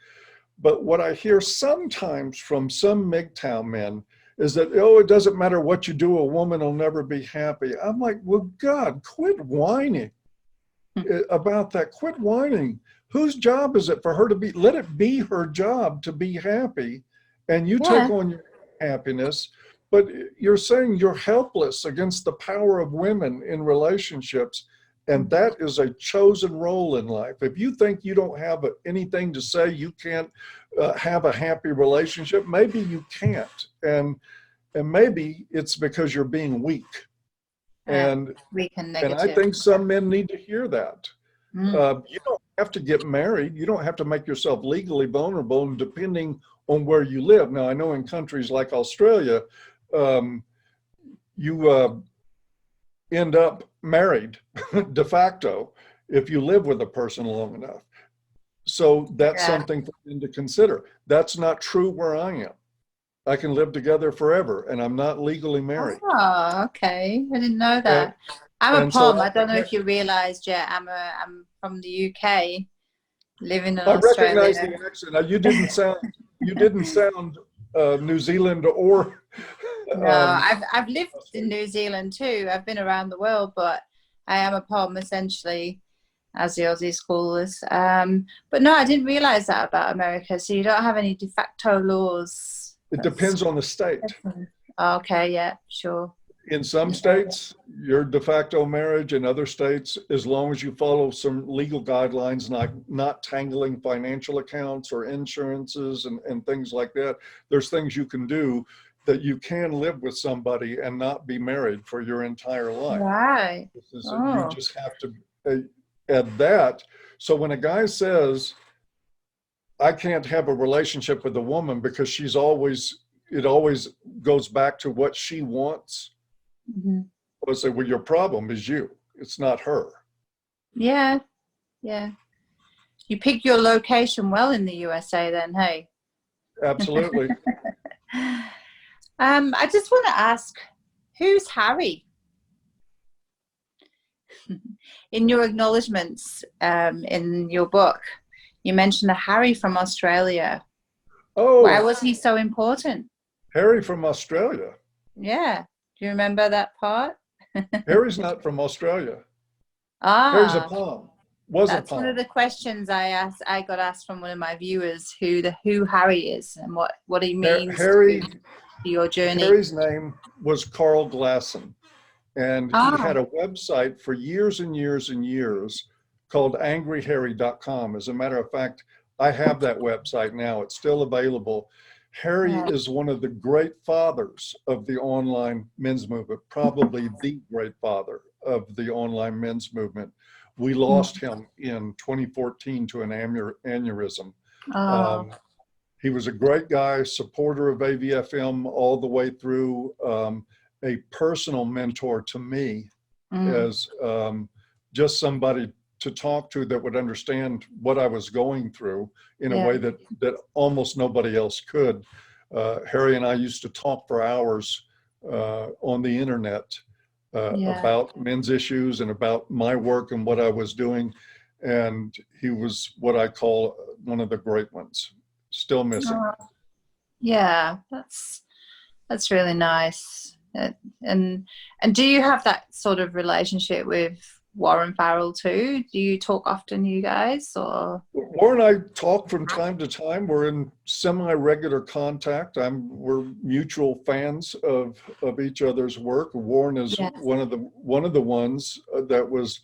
[SPEAKER 2] But what I hear sometimes from some MGTOW men is that, oh, it doesn't matter what you do, a woman will never be happy. I'm like, well, God, quit whining about that. Quit whining. Whose job is it for her to be? Let it be her job to be happy. And you take on your happiness. but you're saying you're helpless against the power of women in relationships. And that is a chosen role in life. If you think you don't have anything to say, you can't have a happy relationship, maybe you can't. And maybe it's because you're being weak. And I think some men need to hear that. You don't have to get married. You don't have to make yourself legally vulnerable, and depending on where you live. Now, I know in countries like Australia, you end up married de facto if you live with a person long enough. So that's something for them to consider. That's not true where I am. I can live together forever, and I'm not legally married.
[SPEAKER 1] Oh, okay. I didn't know that. I'm a Pom. I don't know if you realized yet. I'm from the UK, living in Australia.
[SPEAKER 2] I recognize the accent. Now, you didn't sound New Zealand or.
[SPEAKER 1] No, I've lived in New Zealand too. I've been around the world, but I am a Pom essentially, as the Aussies call us. But no, I didn't realize that about America. So you don't have any de facto laws.
[SPEAKER 2] It depends on the state.
[SPEAKER 1] Okay, yeah, sure.
[SPEAKER 2] In some states, you're de facto marriage. In other states, as long as you follow some legal guidelines, not tangling financial accounts or insurances and things like that, there's things you can do that you can live with somebody and not be married for your entire life.
[SPEAKER 1] Right.
[SPEAKER 2] You just have to add that. So when a guy says, I can't have a relationship with a woman because it always goes back to what she wants. I say, well, your problem is you. It's not her.
[SPEAKER 1] Yeah. Yeah. You pick your location well in the USA then, hey?
[SPEAKER 2] Absolutely.
[SPEAKER 1] I just want to ask, who's Harry? In your acknowledgements in your book, you mentioned a Harry from Australia. Oh. Why was he so important?
[SPEAKER 2] Harry from Australia?
[SPEAKER 1] Yeah. Do you remember that part?
[SPEAKER 2] Harry's not from Australia.
[SPEAKER 1] Harry's
[SPEAKER 2] a Pom.
[SPEAKER 1] That's one of the questions I got asked from one of my viewers, who Harry is and what he means to your journey.
[SPEAKER 2] Harry's name was Carl Glasson, and he had a website for years and years and years called angryharry.com. As a matter of fact, I have that website now. It's still available. Harry is one of the great fathers of the online men's movement, probably the great father of the online men's movement. We lost him in 2014 to an aneurysm. He was a great guy, supporter of AVFM all the way through, a personal mentor to me as just somebody to talk to that would understand what I was going through in a way that almost nobody else could. Harry and I used to talk for hours on the internet about men's issues and about my work and what I was doing. And he was what I call one of the great ones, still missing.
[SPEAKER 1] Yeah, that's really nice. And do you have that sort of relationship with Warren Farrell too? Do you talk often, you guys? Or
[SPEAKER 2] Warren and I talk from time to time. We're in semi-regular contact. We're mutual fans of each other's work. Warren is one of the ones that was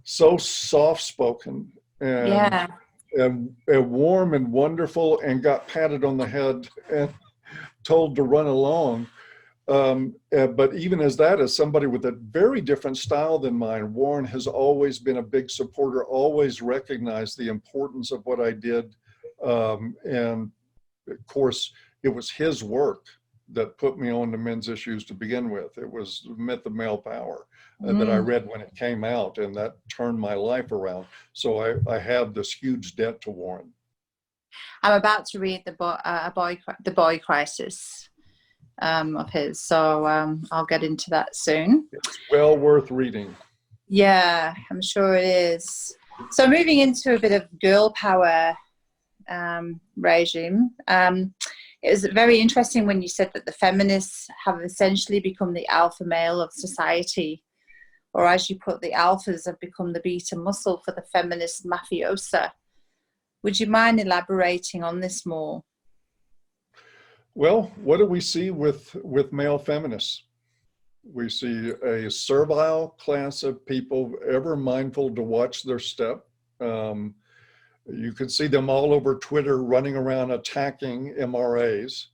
[SPEAKER 2] so soft-spoken and warm and wonderful, and got patted on the head and told to run along. But even as somebody with a very different style than mine, Warren has always been a big supporter, always recognized the importance of what I did. And of course, it was his work that put me on to men's issues to begin with. It was The Myth of Male Power that I read when it came out, and that turned my life around. So I have this huge debt to Warren.
[SPEAKER 1] I'm about to read the boy crisis of his, so I'll get into that soon.
[SPEAKER 2] It's well worth reading.
[SPEAKER 1] Yeah, I'm sure it is. So moving into a bit of girl power regime, it was very interesting when you said that the feminists have essentially become the alpha male of society, or as you put, the alphas have become the beta muscle for the feminist mafiosa. Would you mind elaborating on this more?
[SPEAKER 2] Well, what do we see with male feminists? We see a servile class of people ever mindful to watch their step. Um, you can see them all over Twitter running around attacking MRAs.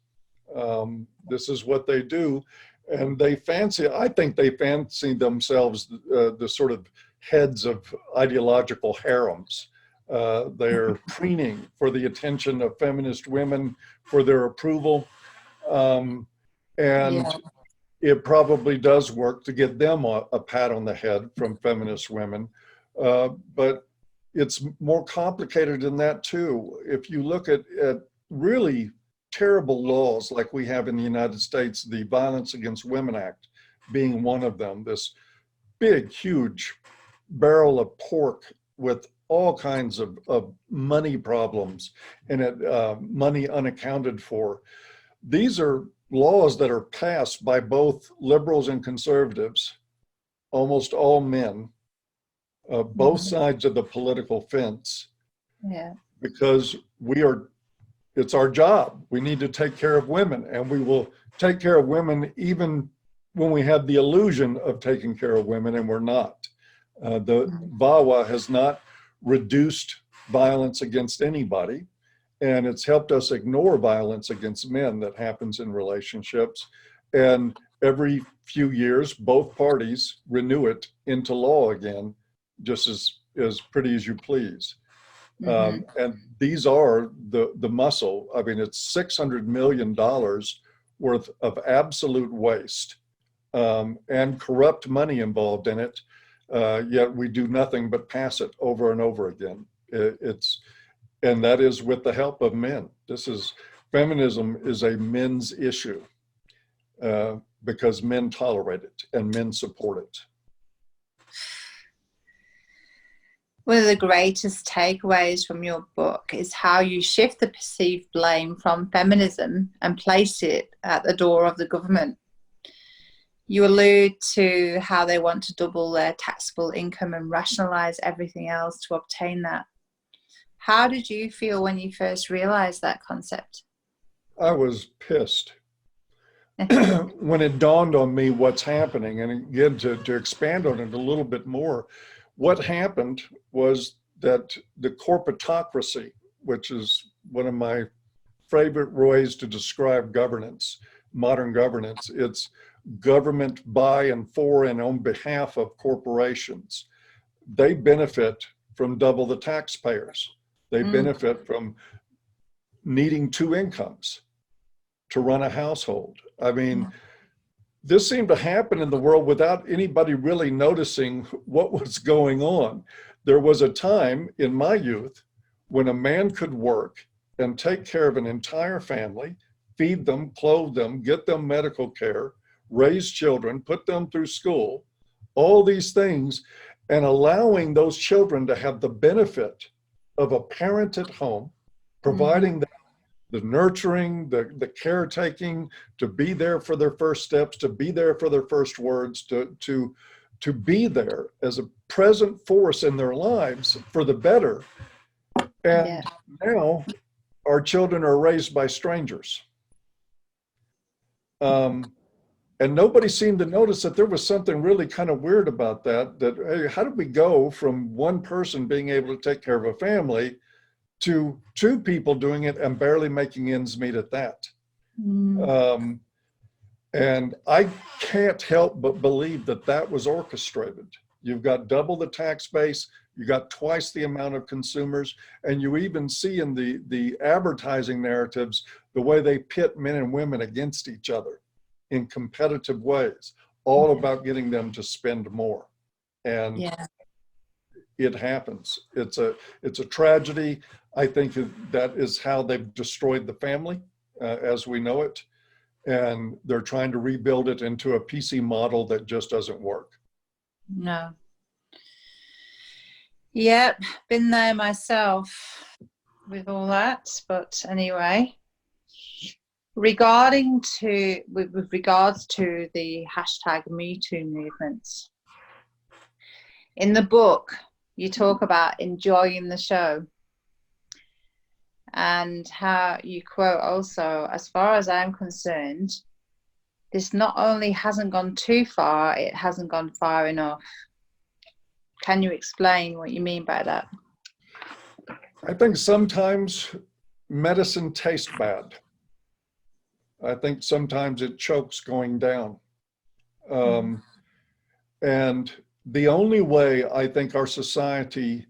[SPEAKER 2] This is what they do. And I think they fancy themselves the sort of heads of ideological harems. They're preening for the attention of feminist women, for their approval. Um, and
[SPEAKER 1] Yeah.
[SPEAKER 2] it probably does work to get them a pat on the head from feminist women. But it's more complicated than that too. If you look at really terrible laws like we have in the United States, the Violence Against Women Act being one of them, this big, huge barrel of pork with all kinds of money problems in it, money unaccounted for. These are laws that are passed by both liberals and conservatives, almost all men, both
[SPEAKER 1] Mhm.
[SPEAKER 2] sides of the political fence,
[SPEAKER 1] Yeah.
[SPEAKER 2] because it's our job. We need to take care of women, and we will take care of women even when we have the illusion of taking care of women and we're not. The
[SPEAKER 1] Mhm.
[SPEAKER 2] VAWA has not reduced violence against anybody, and it's helped us ignore violence against men that happens in relationships. And every few years, both parties renew it into law again, just as pretty as you please.
[SPEAKER 1] Mhm.
[SPEAKER 2] And these are the muscle. I mean, it's $600 million worth of absolute waste, and corrupt money involved in it. Yet we do nothing but pass it over and over again. And that is with the help of men. Feminism is a men's issue, because men tolerate it and men support it.
[SPEAKER 1] One of the greatest takeaways from your book is how you shift the perceived blame from feminism and place it at the door of the government. You allude to how they want to double their taxable income and rationalize everything else to obtain that. How did you feel when you first realized that concept?
[SPEAKER 2] I was pissed when it dawned on me what's happening. And again, to expand on it a little bit more, what happened was that the corporatocracy, which is one of my favorite ways to describe governance, modern governance, it's government by and for and on behalf of corporations. They benefit from double the taxpayers. They
[SPEAKER 1] Mm,
[SPEAKER 2] benefit from needing two incomes to run a household. I mean, this seemed to happen in the world without anybody really noticing what was going on. There was a time in my youth when a man could work and take care of an entire family, feed them, clothe them, get them medical care, raise children, put them through school, all these things, and allowing those children to have the benefit of a parent at home,
[SPEAKER 1] mhm.
[SPEAKER 2] providing the nurturing, the caretaking, to be there for their first steps, to be there for their first words, to be there as a present force in their lives for the better.
[SPEAKER 1] Yeah.
[SPEAKER 2] And now our children are raised by strangers. Um, and nobody seemed to notice that there was something really kind of weird about that, hey, how did we go from one person being able to take care of a family to two people doing it and barely making ends meet at that?
[SPEAKER 1] Mm,
[SPEAKER 2] Um, and I can't help but believe that that was orchestrated. You've got double the tax base, you got twice the amount of consumers, and you even see in the advertising narratives the way they pit men and women against each other in competitive ways, all about getting them to spend more. And
[SPEAKER 1] yeah.
[SPEAKER 2] it happens. It's a tragedy. I think that is how they've destroyed the family as we know it, and they're trying to rebuild it into a PC model that just doesn't work.
[SPEAKER 1] No. Yep. Been there myself with all that. But anyway, with regards to the hashtag Me Too movements, in the book, you talk about enjoying the show. and how you quote also, as far as I'm concerned, this not only hasn't gone too far, it hasn't gone far enough. Can you explain what you mean by that?
[SPEAKER 2] I think sometimes medicine tastes bad. I think sometimes it chokes going down. And the only way I think our society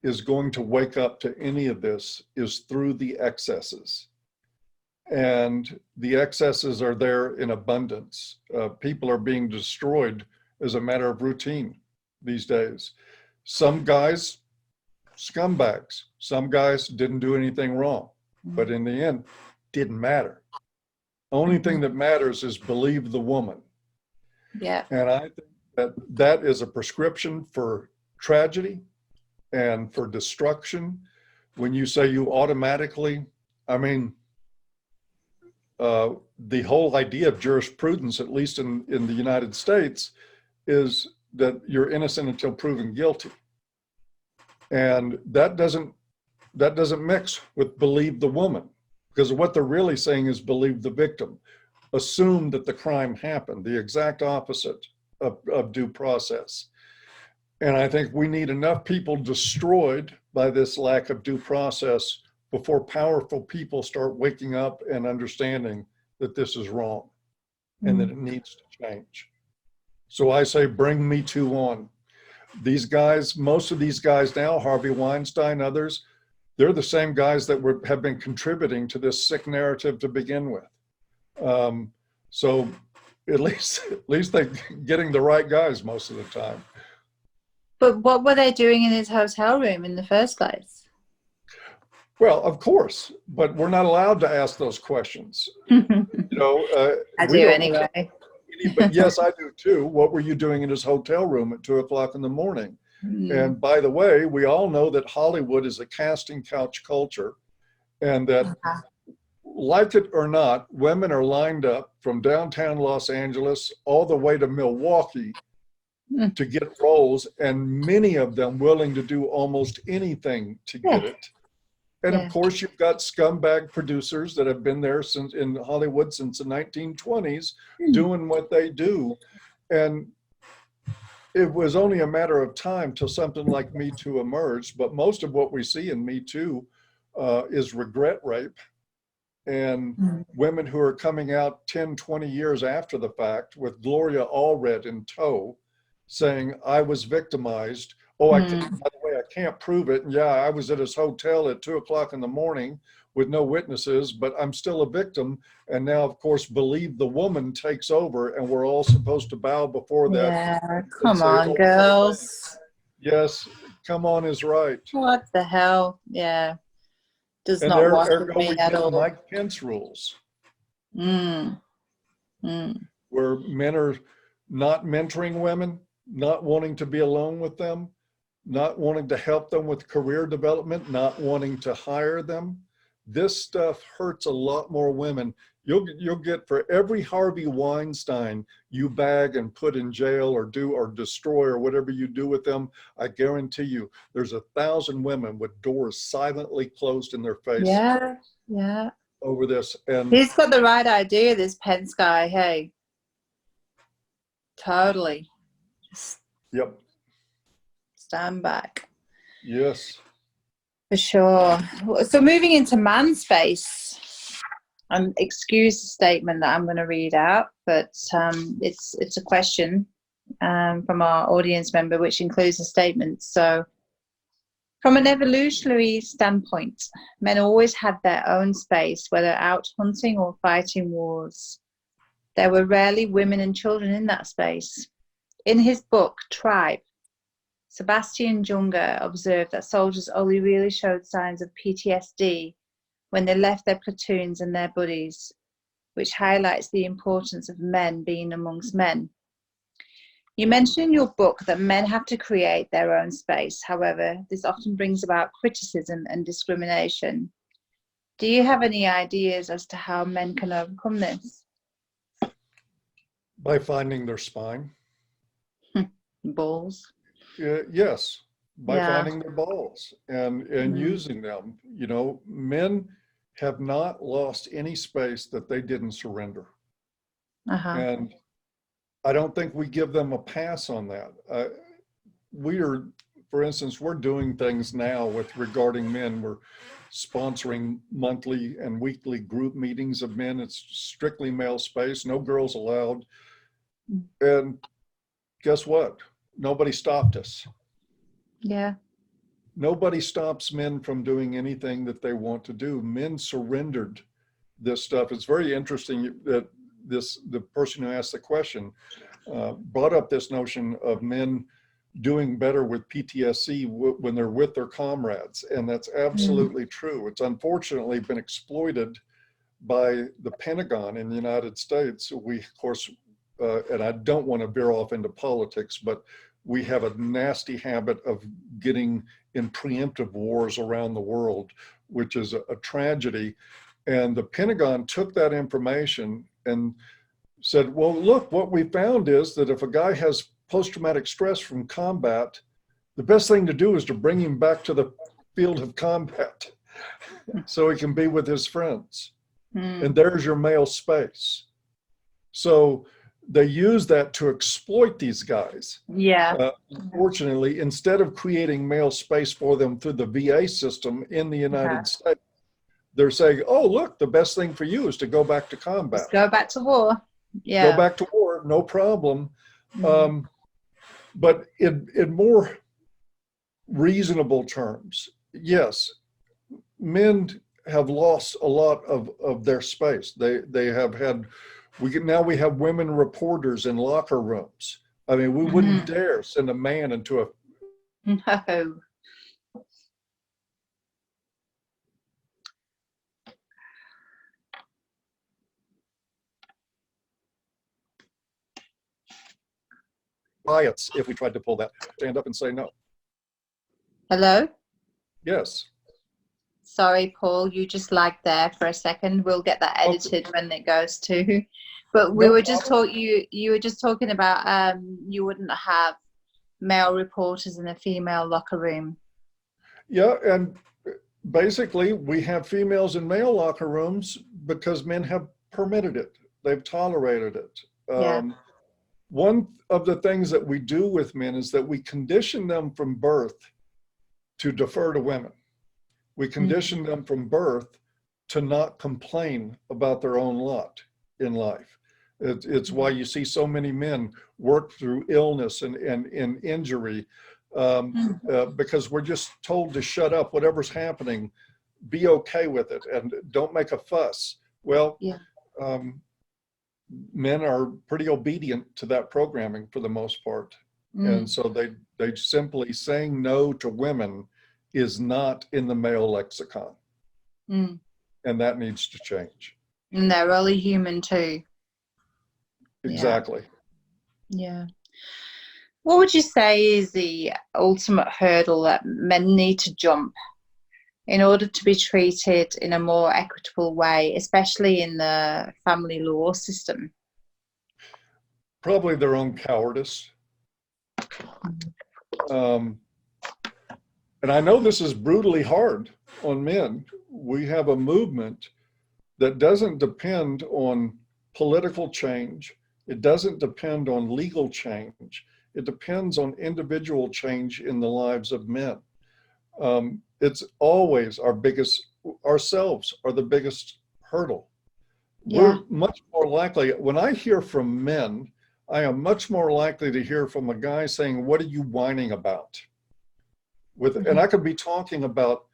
[SPEAKER 2] is going to wake up to any of this is through the excesses. And the excesses are there in abundance. People are being destroyed as a matter of routine these days. Some guys, scumbags. Some guys didn't do anything wrong, but in the end, didn't matter. Only thing that matters is believe the woman.
[SPEAKER 1] Yeah.
[SPEAKER 2] And I think that that is a prescription for tragedy and for destruction. When you say you automatically, I mean, the whole idea of jurisprudence, at least in the United States, is that you're innocent until proven guilty. And that doesn't mix with believe the woman, because what they're really saying is believe the victim. Assume that the crime happened, the exact opposite of due process. And I think we need enough people destroyed by this lack of due process before powerful people start waking up and understanding that this is wrong and that it needs to change. So I say, bring Me Too on. These guys, most of these guys now, Harvey Weinstein, others, they're the same guys that have been contributing to this sick narrative to begin with. So at least they're getting the right guys most of the time.
[SPEAKER 1] But what were they doing in his hotel room in the first place?
[SPEAKER 2] Well, of course, but we're not allowed to ask those questions.
[SPEAKER 1] I do anyway.
[SPEAKER 2] But yes, I do too. What were you doing in his hotel room at 2:00 in the morning? And by the way, we all know that Hollywood is a casting couch culture, and that, like it or not, women are lined up from downtown Los Angeles all the way to Milwaukee to get roles, and many of them willing to do almost anything to get it. And of course, you've got scumbag producers that have been there since in Hollywood since the 1920s doing what they do. And it was only a matter of time till something like Me Too emerged. But most of what we see in Me Too is regret rape and women who are coming out 10, 20 years after the fact with Gloria Allred in tow saying, I was victimized. Oh, by the way, I can't prove it. And yeah, I was at his hotel at 2:00 in the morning with no witnesses, but I'm still a victim. And now, of course, believe the woman takes over, and we're all supposed to bow before that.
[SPEAKER 1] Yeah, come on, girls.
[SPEAKER 2] Yes, come on is right.
[SPEAKER 1] What the hell? Yeah. Does
[SPEAKER 2] and
[SPEAKER 1] not
[SPEAKER 2] there
[SPEAKER 1] wash
[SPEAKER 2] are
[SPEAKER 1] with me
[SPEAKER 2] going
[SPEAKER 1] at
[SPEAKER 2] to
[SPEAKER 1] all.
[SPEAKER 2] Mike Pence rules, where men are not mentoring women, not wanting to be alone with them, not wanting to help them with career development, not wanting to hire them. This stuff hurts a lot more women. You'll get for every Harvey Weinstein you bag and put in jail or destroy or whatever you do with them, I guarantee you there's 1,000 women with doors silently closed in their face.
[SPEAKER 1] Yeah.
[SPEAKER 2] Over this. And
[SPEAKER 1] he's got the right idea, this Pence guy. Hey, totally.
[SPEAKER 2] Yep.
[SPEAKER 1] Stand back.
[SPEAKER 2] Yes.
[SPEAKER 1] For sure. So moving into man space, excuse the statement that I'm going to read out, but it's a question from our audience member, which includes a statement. So, from an evolutionary standpoint, men always had their own space, whether out hunting or fighting wars. There were rarely women and children in that space. In his book, Tribe, Sebastian Junger observed that soldiers only really showed signs of PTSD when they left their platoons and their buddies, which highlights the importance of men being amongst men. You mention in your book that men have to create their own space. However, this often brings about criticism and discrimination. Do you have any ideas as to how men can overcome this?
[SPEAKER 2] By finding their spine.
[SPEAKER 1] Balls.
[SPEAKER 2] Yes, by
[SPEAKER 1] Yeah.
[SPEAKER 2] finding their balls and using them. You know, men have not lost any space that they didn't surrender.
[SPEAKER 1] Uh-huh.
[SPEAKER 2] And I don't think we give them a pass on that. We are, for instance, we're doing things now with regarding men. We're sponsoring monthly and weekly group meetings of men. It's strictly male space, no girls allowed. And guess what? Nobody stopped us.
[SPEAKER 1] Yeah.
[SPEAKER 2] Nobody stops men from doing anything that they want to do. Men surrendered this stuff. It's very interesting that the person who asked the question brought up this notion of men doing better with PTSD when they're with their comrades. And that's absolutely true. It's unfortunately been exploited by the Pentagon in the United States. We, of course, and I don't want to veer off into politics, but we have a nasty habit of getting in preemptive wars around the world, which is a tragedy. And the Pentagon took that information and said, well, look, what we found is that if a guy has post-traumatic stress from combat, the best thing to do is to bring him back to the field of combat so he can be with his friends. And there's your male space. So they use that to exploit these guys.
[SPEAKER 1] Yeah.
[SPEAKER 2] Unfortunately, instead of creating male space for them through the VA system in the United States, they're saying, oh, look, the best thing for you is to go back to combat.
[SPEAKER 1] Just go back to war. Yeah.
[SPEAKER 2] Go back to war, no problem. But in more reasonable terms, yes, men have lost a lot of their space. They have had, now we have women reporters in locker rooms. I mean, we wouldn't dare send a man into a...
[SPEAKER 1] No.
[SPEAKER 2] riots if we tried to pull that. Stand up and say no.
[SPEAKER 1] Hello?
[SPEAKER 2] Yes.
[SPEAKER 1] Sorry, Paul, you just lagged there for a second. We'll get that edited when it goes to. But we were just you were just talking about you wouldn't have male reporters in a female locker room.
[SPEAKER 2] Yeah, and basically we have females in male locker rooms because men have permitted it. They've tolerated it. One of the things that we do with men is that we condition them from birth to defer to women. We condition them from birth to not complain about their own lot in life. It's why you see so many men work through illness and injury because we're just told to shut up, whatever's happening, be okay with it and don't make a fuss. Well, men are pretty obedient to that programming for the most part. And so they simply saying no to women is not in the male lexicon. And that needs to change.
[SPEAKER 1] And they're only human too.
[SPEAKER 2] Exactly.
[SPEAKER 1] Yeah. What would you say is the ultimate hurdle that men need to jump in order to be treated in a more equitable way, especially in the family law system?
[SPEAKER 2] Probably their own cowardice. And I know this is brutally hard on men. We have a movement that doesn't depend on political change. It doesn't depend on legal change. It depends on individual change in the lives of men. It's always ourselves are the biggest hurdle. We're much more likely, when I hear from men, I am much more likely to hear from a guy saying, what are you whining about? And I could be talking about,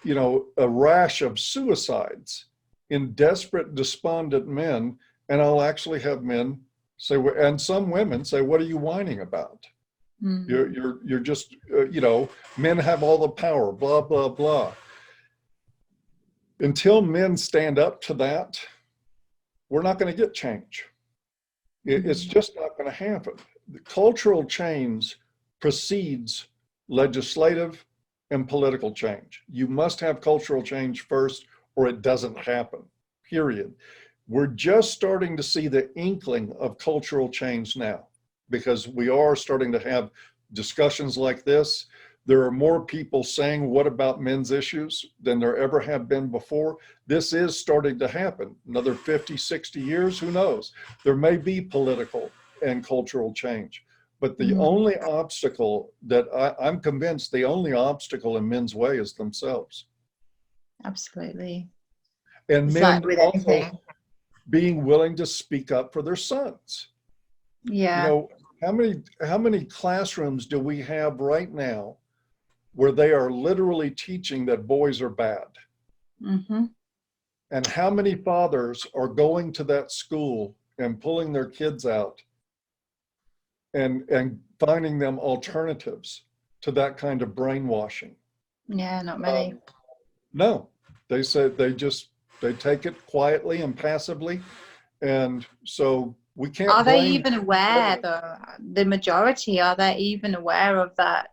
[SPEAKER 2] a rash of suicides in desperate, despondent men, and I'll actually have men say, and some women say, what are you whining about? You're just, men have all the power, blah, blah, blah. Until men stand up to that, we're not going to get change. It's just not going to happen. The cultural change precedes legislative and political change. You must have cultural change first or it doesn't happen, period. We're just starting to see the inkling of cultural change now because we are starting to have discussions like this. There are more people saying what about men's issues than there ever have been before. This is starting to happen. Another 50, 60 years, who knows? There may be political and cultural change. But the only obstacle that I'm convinced the only obstacle in men's way is themselves.
[SPEAKER 1] Absolutely.
[SPEAKER 2] And
[SPEAKER 1] It's
[SPEAKER 2] men
[SPEAKER 1] like with
[SPEAKER 2] also
[SPEAKER 1] anything.
[SPEAKER 2] being willing to speak up for their sons.
[SPEAKER 1] Yeah.
[SPEAKER 2] You know, how many classrooms do we have right now where they are literally teaching that boys are bad?
[SPEAKER 1] Mm-hmm.
[SPEAKER 2] And how many fathers are going to that school and pulling their kids out and finding them alternatives to that kind of brainwashing?
[SPEAKER 1] Yeah, not many.
[SPEAKER 2] No, they said they take it quietly and passively. And so we
[SPEAKER 1] Are
[SPEAKER 2] can't
[SPEAKER 1] they
[SPEAKER 2] blame
[SPEAKER 1] even aware, though? The majority, are they even aware of that?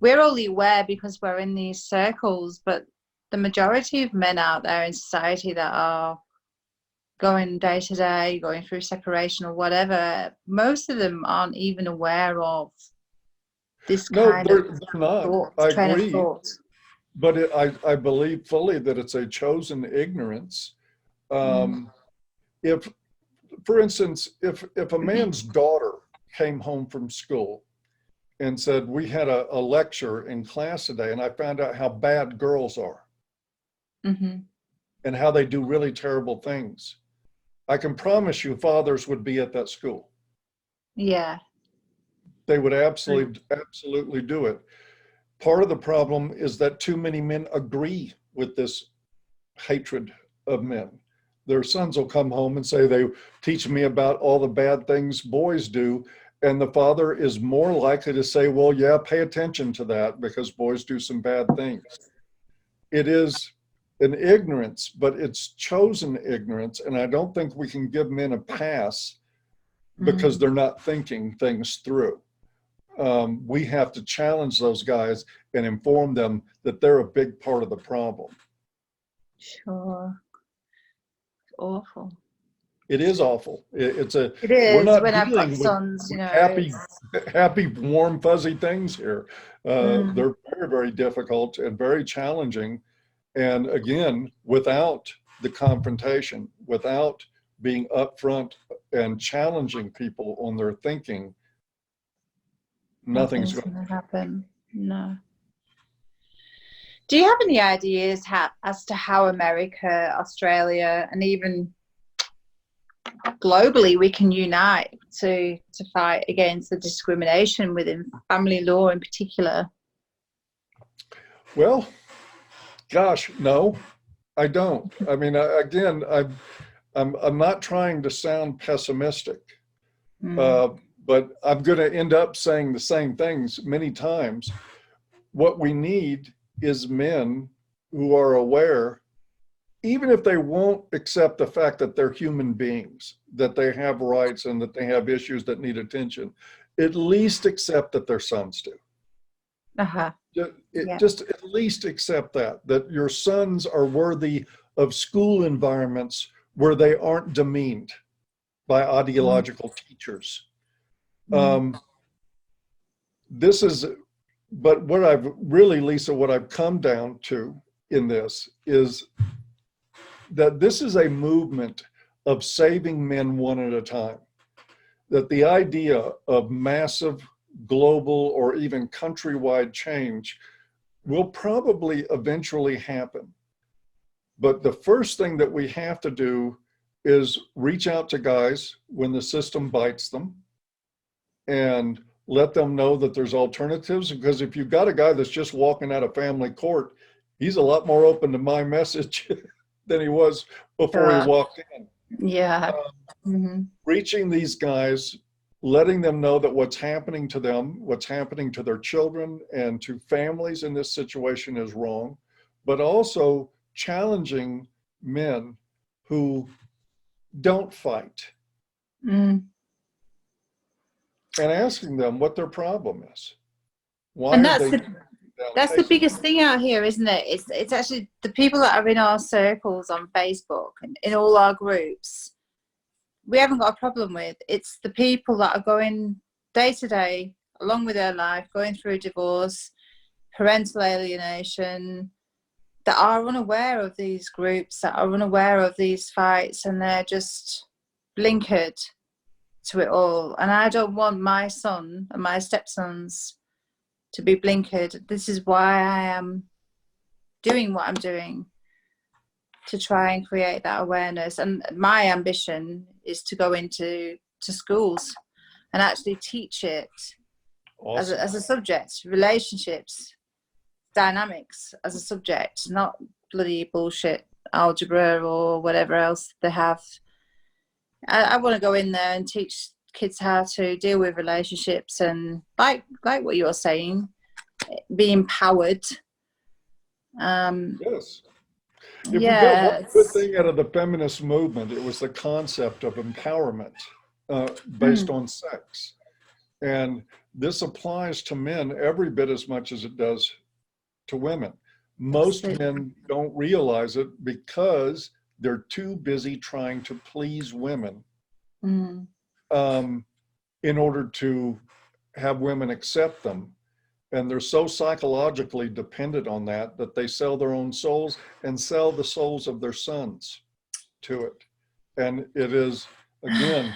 [SPEAKER 1] We're only aware because we're in these circles, but the majority of men out there in society that are going day to day, going through separation or whatever, most of them aren't even aware of this
[SPEAKER 2] no,
[SPEAKER 1] kind of
[SPEAKER 2] they're not.
[SPEAKER 1] thought,
[SPEAKER 2] I
[SPEAKER 1] train of
[SPEAKER 2] agree.
[SPEAKER 1] thought.
[SPEAKER 2] But I believe fully that it's a chosen ignorance. If, for instance, if a man's daughter came home from school and said, we had a lecture in class today and I found out how bad girls are
[SPEAKER 1] Mm-hmm.
[SPEAKER 2] and how they do really terrible things, I can promise you fathers would be at that school.
[SPEAKER 1] Yeah.
[SPEAKER 2] They would absolutely do it. Part of the problem is that too many men agree with this hatred of men. Their sons will come home and say, they teach me about all the bad things boys do. And the father is more likely to say, well, yeah, pay attention to that because boys do some bad things. It is an ignorance, but it's chosen ignorance. And I don't think we can give men a pass because they're not thinking things through. We have to challenge those guys and inform them that they're a big part of the problem.
[SPEAKER 1] Sure. It's awful.
[SPEAKER 2] It is awful.
[SPEAKER 1] It
[SPEAKER 2] We're
[SPEAKER 1] is.
[SPEAKER 2] not
[SPEAKER 1] When I've got
[SPEAKER 2] dealing
[SPEAKER 1] sons,
[SPEAKER 2] with
[SPEAKER 1] it's
[SPEAKER 2] happy, warm, fuzzy things here.
[SPEAKER 1] mm,
[SPEAKER 2] They're very, very difficult and very challenging. And again, without the confrontation, without being upfront and challenging people on their thinking, nothing's
[SPEAKER 1] nothing's
[SPEAKER 2] going
[SPEAKER 1] going to happen. No. Do you have any ideas as to how America, Australia, and even globally we can unite to fight against the discrimination within family law in particular?
[SPEAKER 2] Well, gosh, no, I don't. I mean, again, I'm not trying to sound pessimistic, uh, but I'm going to end up saying the same things many times. What we need is men who are aware, even if they won't accept the fact that they're human beings, that they have rights and that they have issues that need attention, at least accept that their sons do.
[SPEAKER 1] Uh-huh. Yeah.
[SPEAKER 2] Just at least accept that your sons are worthy of school environments where they aren't demeaned by ideological teachers. This is, but what I've really, Lisa, what I've come down to in this is that this is a movement of saving men one at a time. That the idea of massive global or even countrywide change will probably eventually happen. But the first thing that we have to do is reach out to guys when the system bites them and let them know that there's alternatives. Because if you've got a guy that's just walking out of family court, he's a lot more open to my message than he was before he walked in.
[SPEAKER 1] Yeah.
[SPEAKER 2] Reaching these guys, letting them know that what's happening to them, what's happening to their children and to families in this situation is wrong, but also challenging men who don't fight and asking them what their problem is. Why
[SPEAKER 1] And
[SPEAKER 2] are they
[SPEAKER 1] that's the biggest thing out here, isn't it? It's actually the people that are in our circles on Facebook and in all our groups, we haven't got a problem with. It's the people that are going day to day along with their life, going through a divorce, parental alienation, that are unaware of these groups, that are unaware of these fights, and they're just blinkered to it all. And I don't want my son and my stepsons to be blinkered. This is why I am doing what I'm doing, to try and create that awareness. And my ambition is to go into schools and actually teach it. Awesome. as a subject, relationships, dynamics as a subject, not bloody bullshit algebra or whatever else they have. I want to go in there and teach kids how to deal with relationships, and like what you're saying, be empowered.
[SPEAKER 2] Yes. If we got one good thing out of the feminist movement, it was the concept of empowerment based on sex. And this applies to men every bit as much as it does to women. Most men don't realize it because they're too busy trying to please women in order to have women accept them. And they're so psychologically dependent on that they sell their own souls and sell the souls of their sons to it. And it is, again,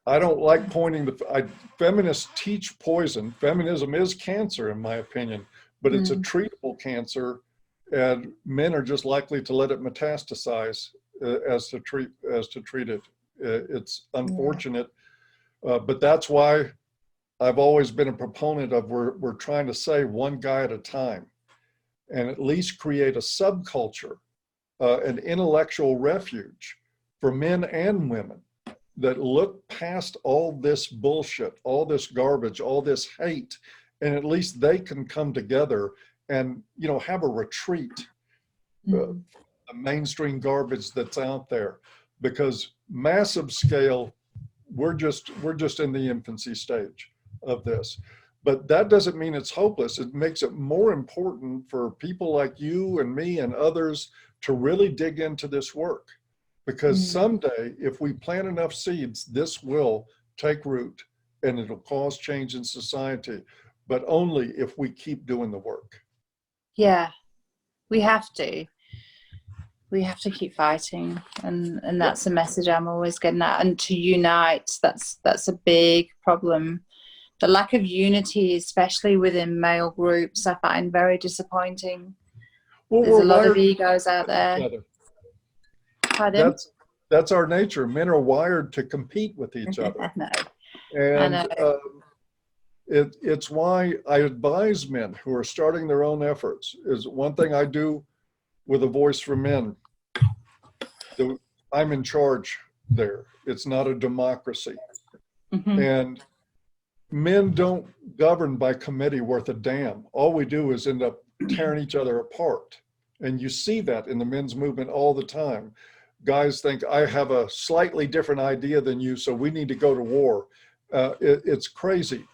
[SPEAKER 2] I don't like pointing feminists teach poison. Feminism is cancer, in my opinion, but it's a treatable cancer, and men are just likely to let it metastasize as to treat it. It's unfortunate, but that's why I've always been a proponent of we're trying to say one guy at a time, and at least create a subculture, an intellectual refuge for men and women that look past all this bullshit, all this garbage, all this hate, and at least they can come together and, have a retreat, the mainstream garbage that's out there, because massive scale, we're just in the infancy stage of this. But that doesn't mean it's hopeless. It makes it more important for people like you and me and others to really dig into this work. Because someday, if we plant enough seeds, this will take root and it'll cause change in society, but only if we keep doing the work.
[SPEAKER 1] Yeah, we have to. We have to keep fighting, and that's a message I'm always getting at. And to unite, that's a big problem. The lack of unity, especially within male groups, I find very disappointing. Well, there's a lot of egos out there. Pardon?
[SPEAKER 2] That's our nature. Men are wired to compete with each other.
[SPEAKER 1] I know.
[SPEAKER 2] And I know. It's why I advise men who are starting their own efforts. Is one thing I do with a voice for men. I'm in charge there. It's not a democracy. And men don't govern by committee worth a damn. All we do is end up tearing each other apart. And you see that in the men's movement all the time. Guys think, I have a slightly different idea than you, so we need to go to war. It's crazy.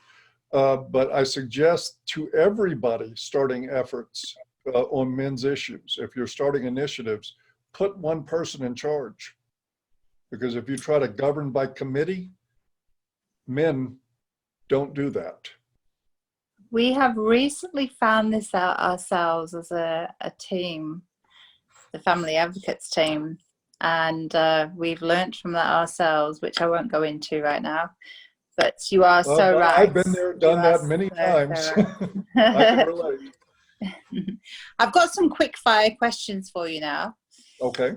[SPEAKER 2] But I suggest to everybody starting efforts on men's issues, if you're starting initiatives, put one person in charge. Because if you try to govern by committee, men don't do that.
[SPEAKER 1] We have recently found this out ourselves as a team, the Family Advocates team, and we've learnt from that ourselves, which I won't go into right now. But you are so right.
[SPEAKER 2] I've been there, done that many times. So right. I can relate.
[SPEAKER 1] I've got some quick fire questions for you now.
[SPEAKER 2] Okay.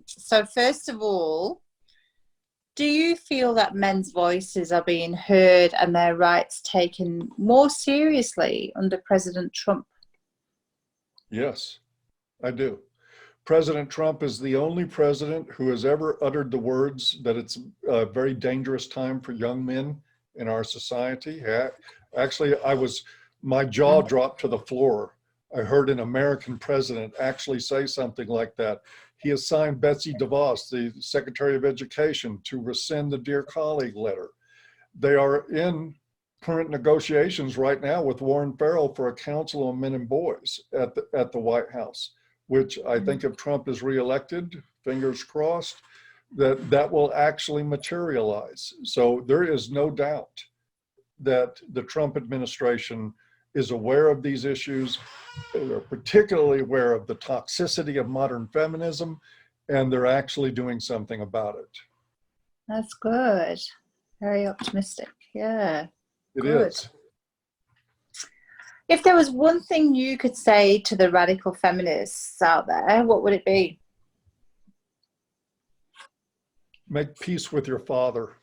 [SPEAKER 1] So first of all, do you feel that men's voices are being heard and their rights taken more seriously under President Trump?
[SPEAKER 2] Yes, I do. President Trump is the only president who has ever uttered the words that it's a very dangerous time for young men in our society. Actually, my jaw dropped to the floor. I heard an American president actually say something like that. He assigned Betsy DeVos, the Secretary of Education, to rescind the Dear Colleague letter. They are in current negotiations right now with Warren Farrell for a Council on Men and Boys at the White House, which I think if Trump is reelected, fingers crossed, that will actually materialize. So there is no doubt that the Trump administration is aware of these issues. They're particularly aware of the toxicity of modern feminism, and they're actually doing something about it.
[SPEAKER 1] That's good. Very optimistic. Yeah.
[SPEAKER 2] It
[SPEAKER 1] Good.
[SPEAKER 2] is.
[SPEAKER 1] If there was one thing you could say to the radical feminists out there, what would it be?
[SPEAKER 2] Make peace with your father.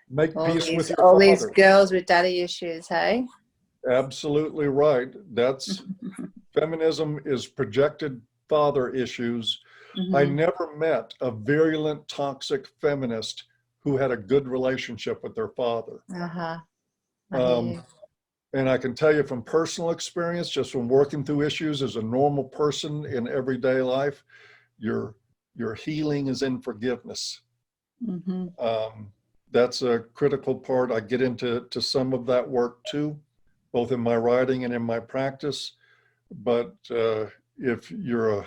[SPEAKER 2] Make peace with your
[SPEAKER 1] all these
[SPEAKER 2] father.
[SPEAKER 1] girls with daddy issues, hey?
[SPEAKER 2] Absolutely right. That's feminism is projected father issues. I never met a virulent, toxic feminist who had a good relationship with their father. And I can tell you from personal experience, just from working through issues as a normal person in everyday life, your healing is in forgiveness. That's a critical part. I get into some of that work too, both in my writing and in my practice. But if you're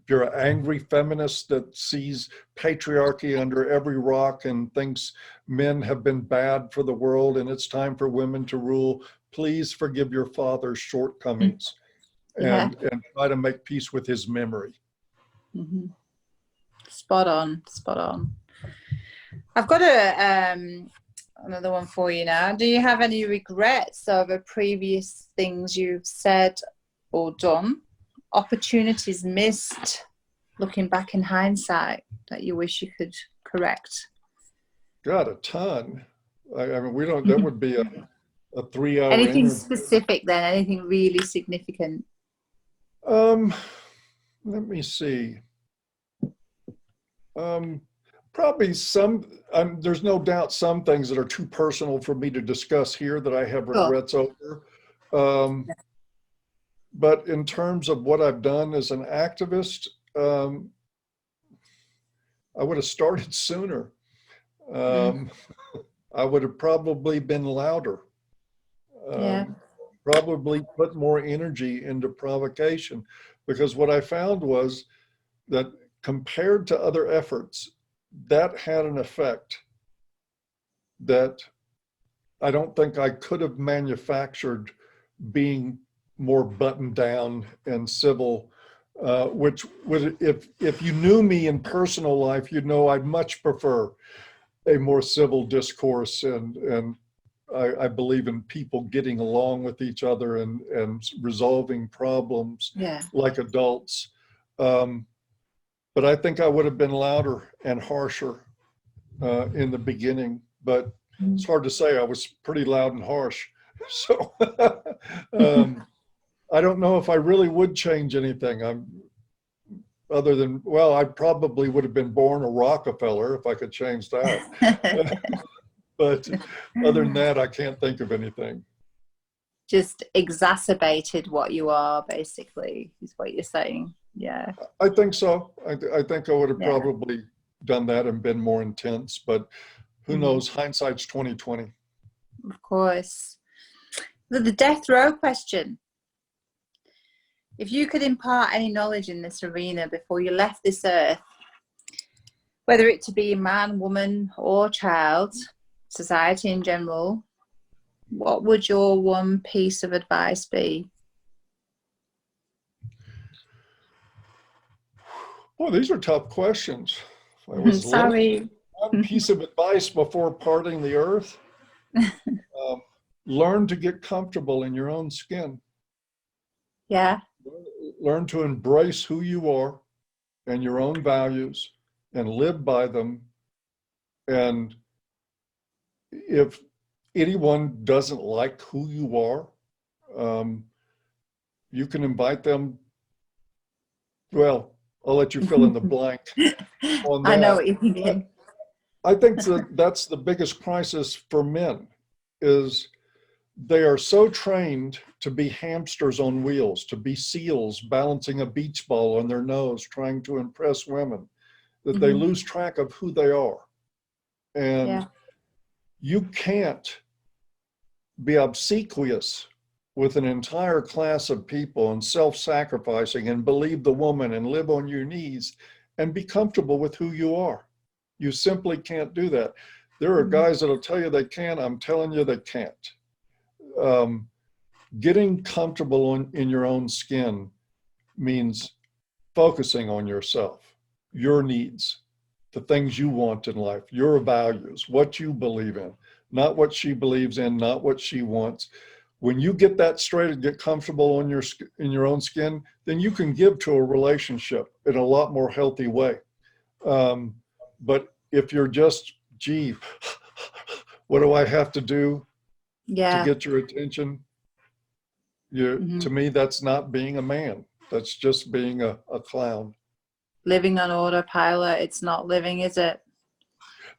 [SPEAKER 2] if you're an angry feminist that sees patriarchy under every rock and thinks men have been bad for the world and it's time for women to rule, please forgive your father's shortcomings and try to make peace with his memory.
[SPEAKER 1] Spot on, spot on. I've got another one for you now. Do you have any regrets over previous things you've said or done? Opportunities missed, looking back in hindsight, that you wish you could correct?
[SPEAKER 2] Got a ton. I mean, we don't, that would be a 3-hour
[SPEAKER 1] Anything
[SPEAKER 2] interview.
[SPEAKER 1] specific then? Anything really significant?
[SPEAKER 2] Let me see. Probably some, there's no doubt some things that are too personal for me to discuss here that I have regrets over. But in terms of what I've done as an activist, I would have started sooner. I would have probably been louder. Probably put more energy into provocation, because what I found was that compared to other efforts, that had an effect that I don't think I could have manufactured being more buttoned down and civil, which would, if you knew me in personal life, you'd know I'd much prefer a more civil discourse, and I believe in people getting along with each other and resolving problems like adults. But I think I would have been louder and harsher in the beginning, but it's hard to say. I was pretty loud and harsh. So I don't know if I really would change anything. Other than, well, I probably would have been born a Rockefeller if I could change that. But other than that, I can't think of anything.
[SPEAKER 1] Just exacerbated what you are, basically, is what you're saying. Yeah.
[SPEAKER 2] I think so. I think I would have probably done that and been more intense, but who knows? Hindsight's 20/20.
[SPEAKER 1] Of course. The death row question. If you could impart any knowledge in this arena before you left this earth, whether it to be man, woman, or child, society in general, what would your one piece of advice be?
[SPEAKER 2] Boy, these are tough questions. I was
[SPEAKER 1] Sorry.
[SPEAKER 2] One piece of advice before parting the earth. Learn to get comfortable in your own skin.
[SPEAKER 1] Yeah.
[SPEAKER 2] Learn to embrace who you are and your own values and live by them. And if anyone doesn't like who you are, you can invite them. Well, I'll let you fill in the blank on that.
[SPEAKER 1] I know what you're thinking.
[SPEAKER 2] I think that's the biggest crisis for men, is they are so trained to be hamsters on wheels, to be seals balancing a beach ball on their nose, trying to impress women, that they lose track of who they are. And you can't be obsequious with an entire class of people and self-sacrificing and believe the woman and live on your knees and be comfortable with who you are. You simply can't do that. There are guys that'll tell you they can. I'm telling you they can't. Getting comfortable in your own skin means focusing on yourself, your needs, the things you want in life, your values, what you believe in, not what she believes in, not what she wants. When you get that straight and get comfortable in your own skin, then you can give to a relationship in a lot more healthy way. But if you're just, gee, what do I have to do to get your attention? To me, that's not being a man. That's just being a clown.
[SPEAKER 1] Living on autopilot. It's not living, is it?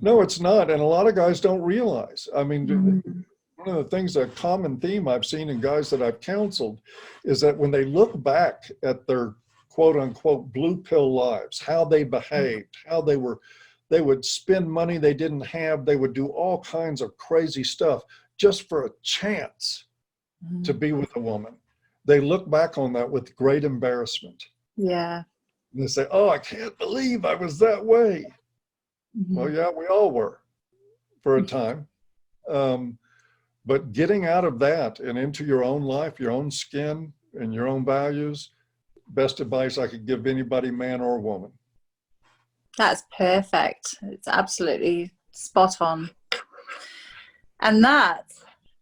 [SPEAKER 2] No, it's not. And a lot of guys don't realize. I mean, one of the things, a common theme I've seen in guys that I've counseled is that when they look back at their quote unquote blue pill lives, how they behaved, how they would spend money they didn't have, they would do all kinds of crazy stuff just for a chance to be with a woman. They look back on that with great embarrassment.
[SPEAKER 1] Yeah.
[SPEAKER 2] And they say, oh, I can't believe I was that way. Well, yeah, we all were for a time. But getting out of that and into your own life, your own skin and your own values, best advice I could give anybody, man or woman.
[SPEAKER 1] That's perfect. It's absolutely spot on. And that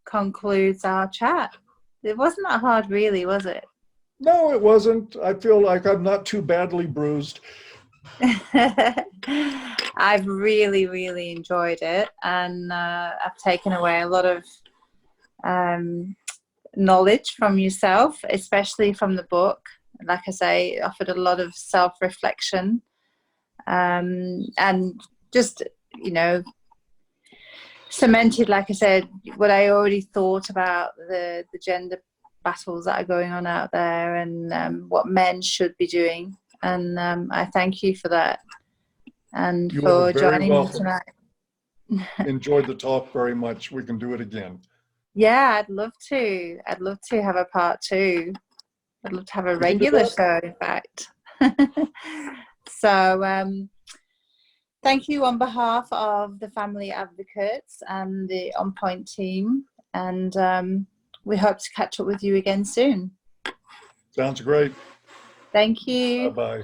[SPEAKER 1] concludes our chat. It wasn't that hard, really, was it?
[SPEAKER 2] No, it wasn't. I feel like I'm not too badly bruised.
[SPEAKER 1] I've really, really enjoyed it, and I've taken away a lot of knowledge from yourself, especially from the book. Like I say, it offered a lot of self-reflection, and just, cemented, like I said, what I already thought about the gender battles that are going on out there, and what men should be doing. And I thank you for that, and
[SPEAKER 2] you
[SPEAKER 1] for
[SPEAKER 2] are very
[SPEAKER 1] joining
[SPEAKER 2] welcome.
[SPEAKER 1] me tonight.
[SPEAKER 2] Enjoyed the talk very much. We can do it again.
[SPEAKER 1] Yeah, I'd love to. I'd love to have a part 2. I'd love to have a regular show, in fact. So thank you on behalf of the Family Advocates and the On Point team, and we hope to catch up with you again soon.
[SPEAKER 2] Sounds great.
[SPEAKER 1] Thank you.
[SPEAKER 2] Bye-bye.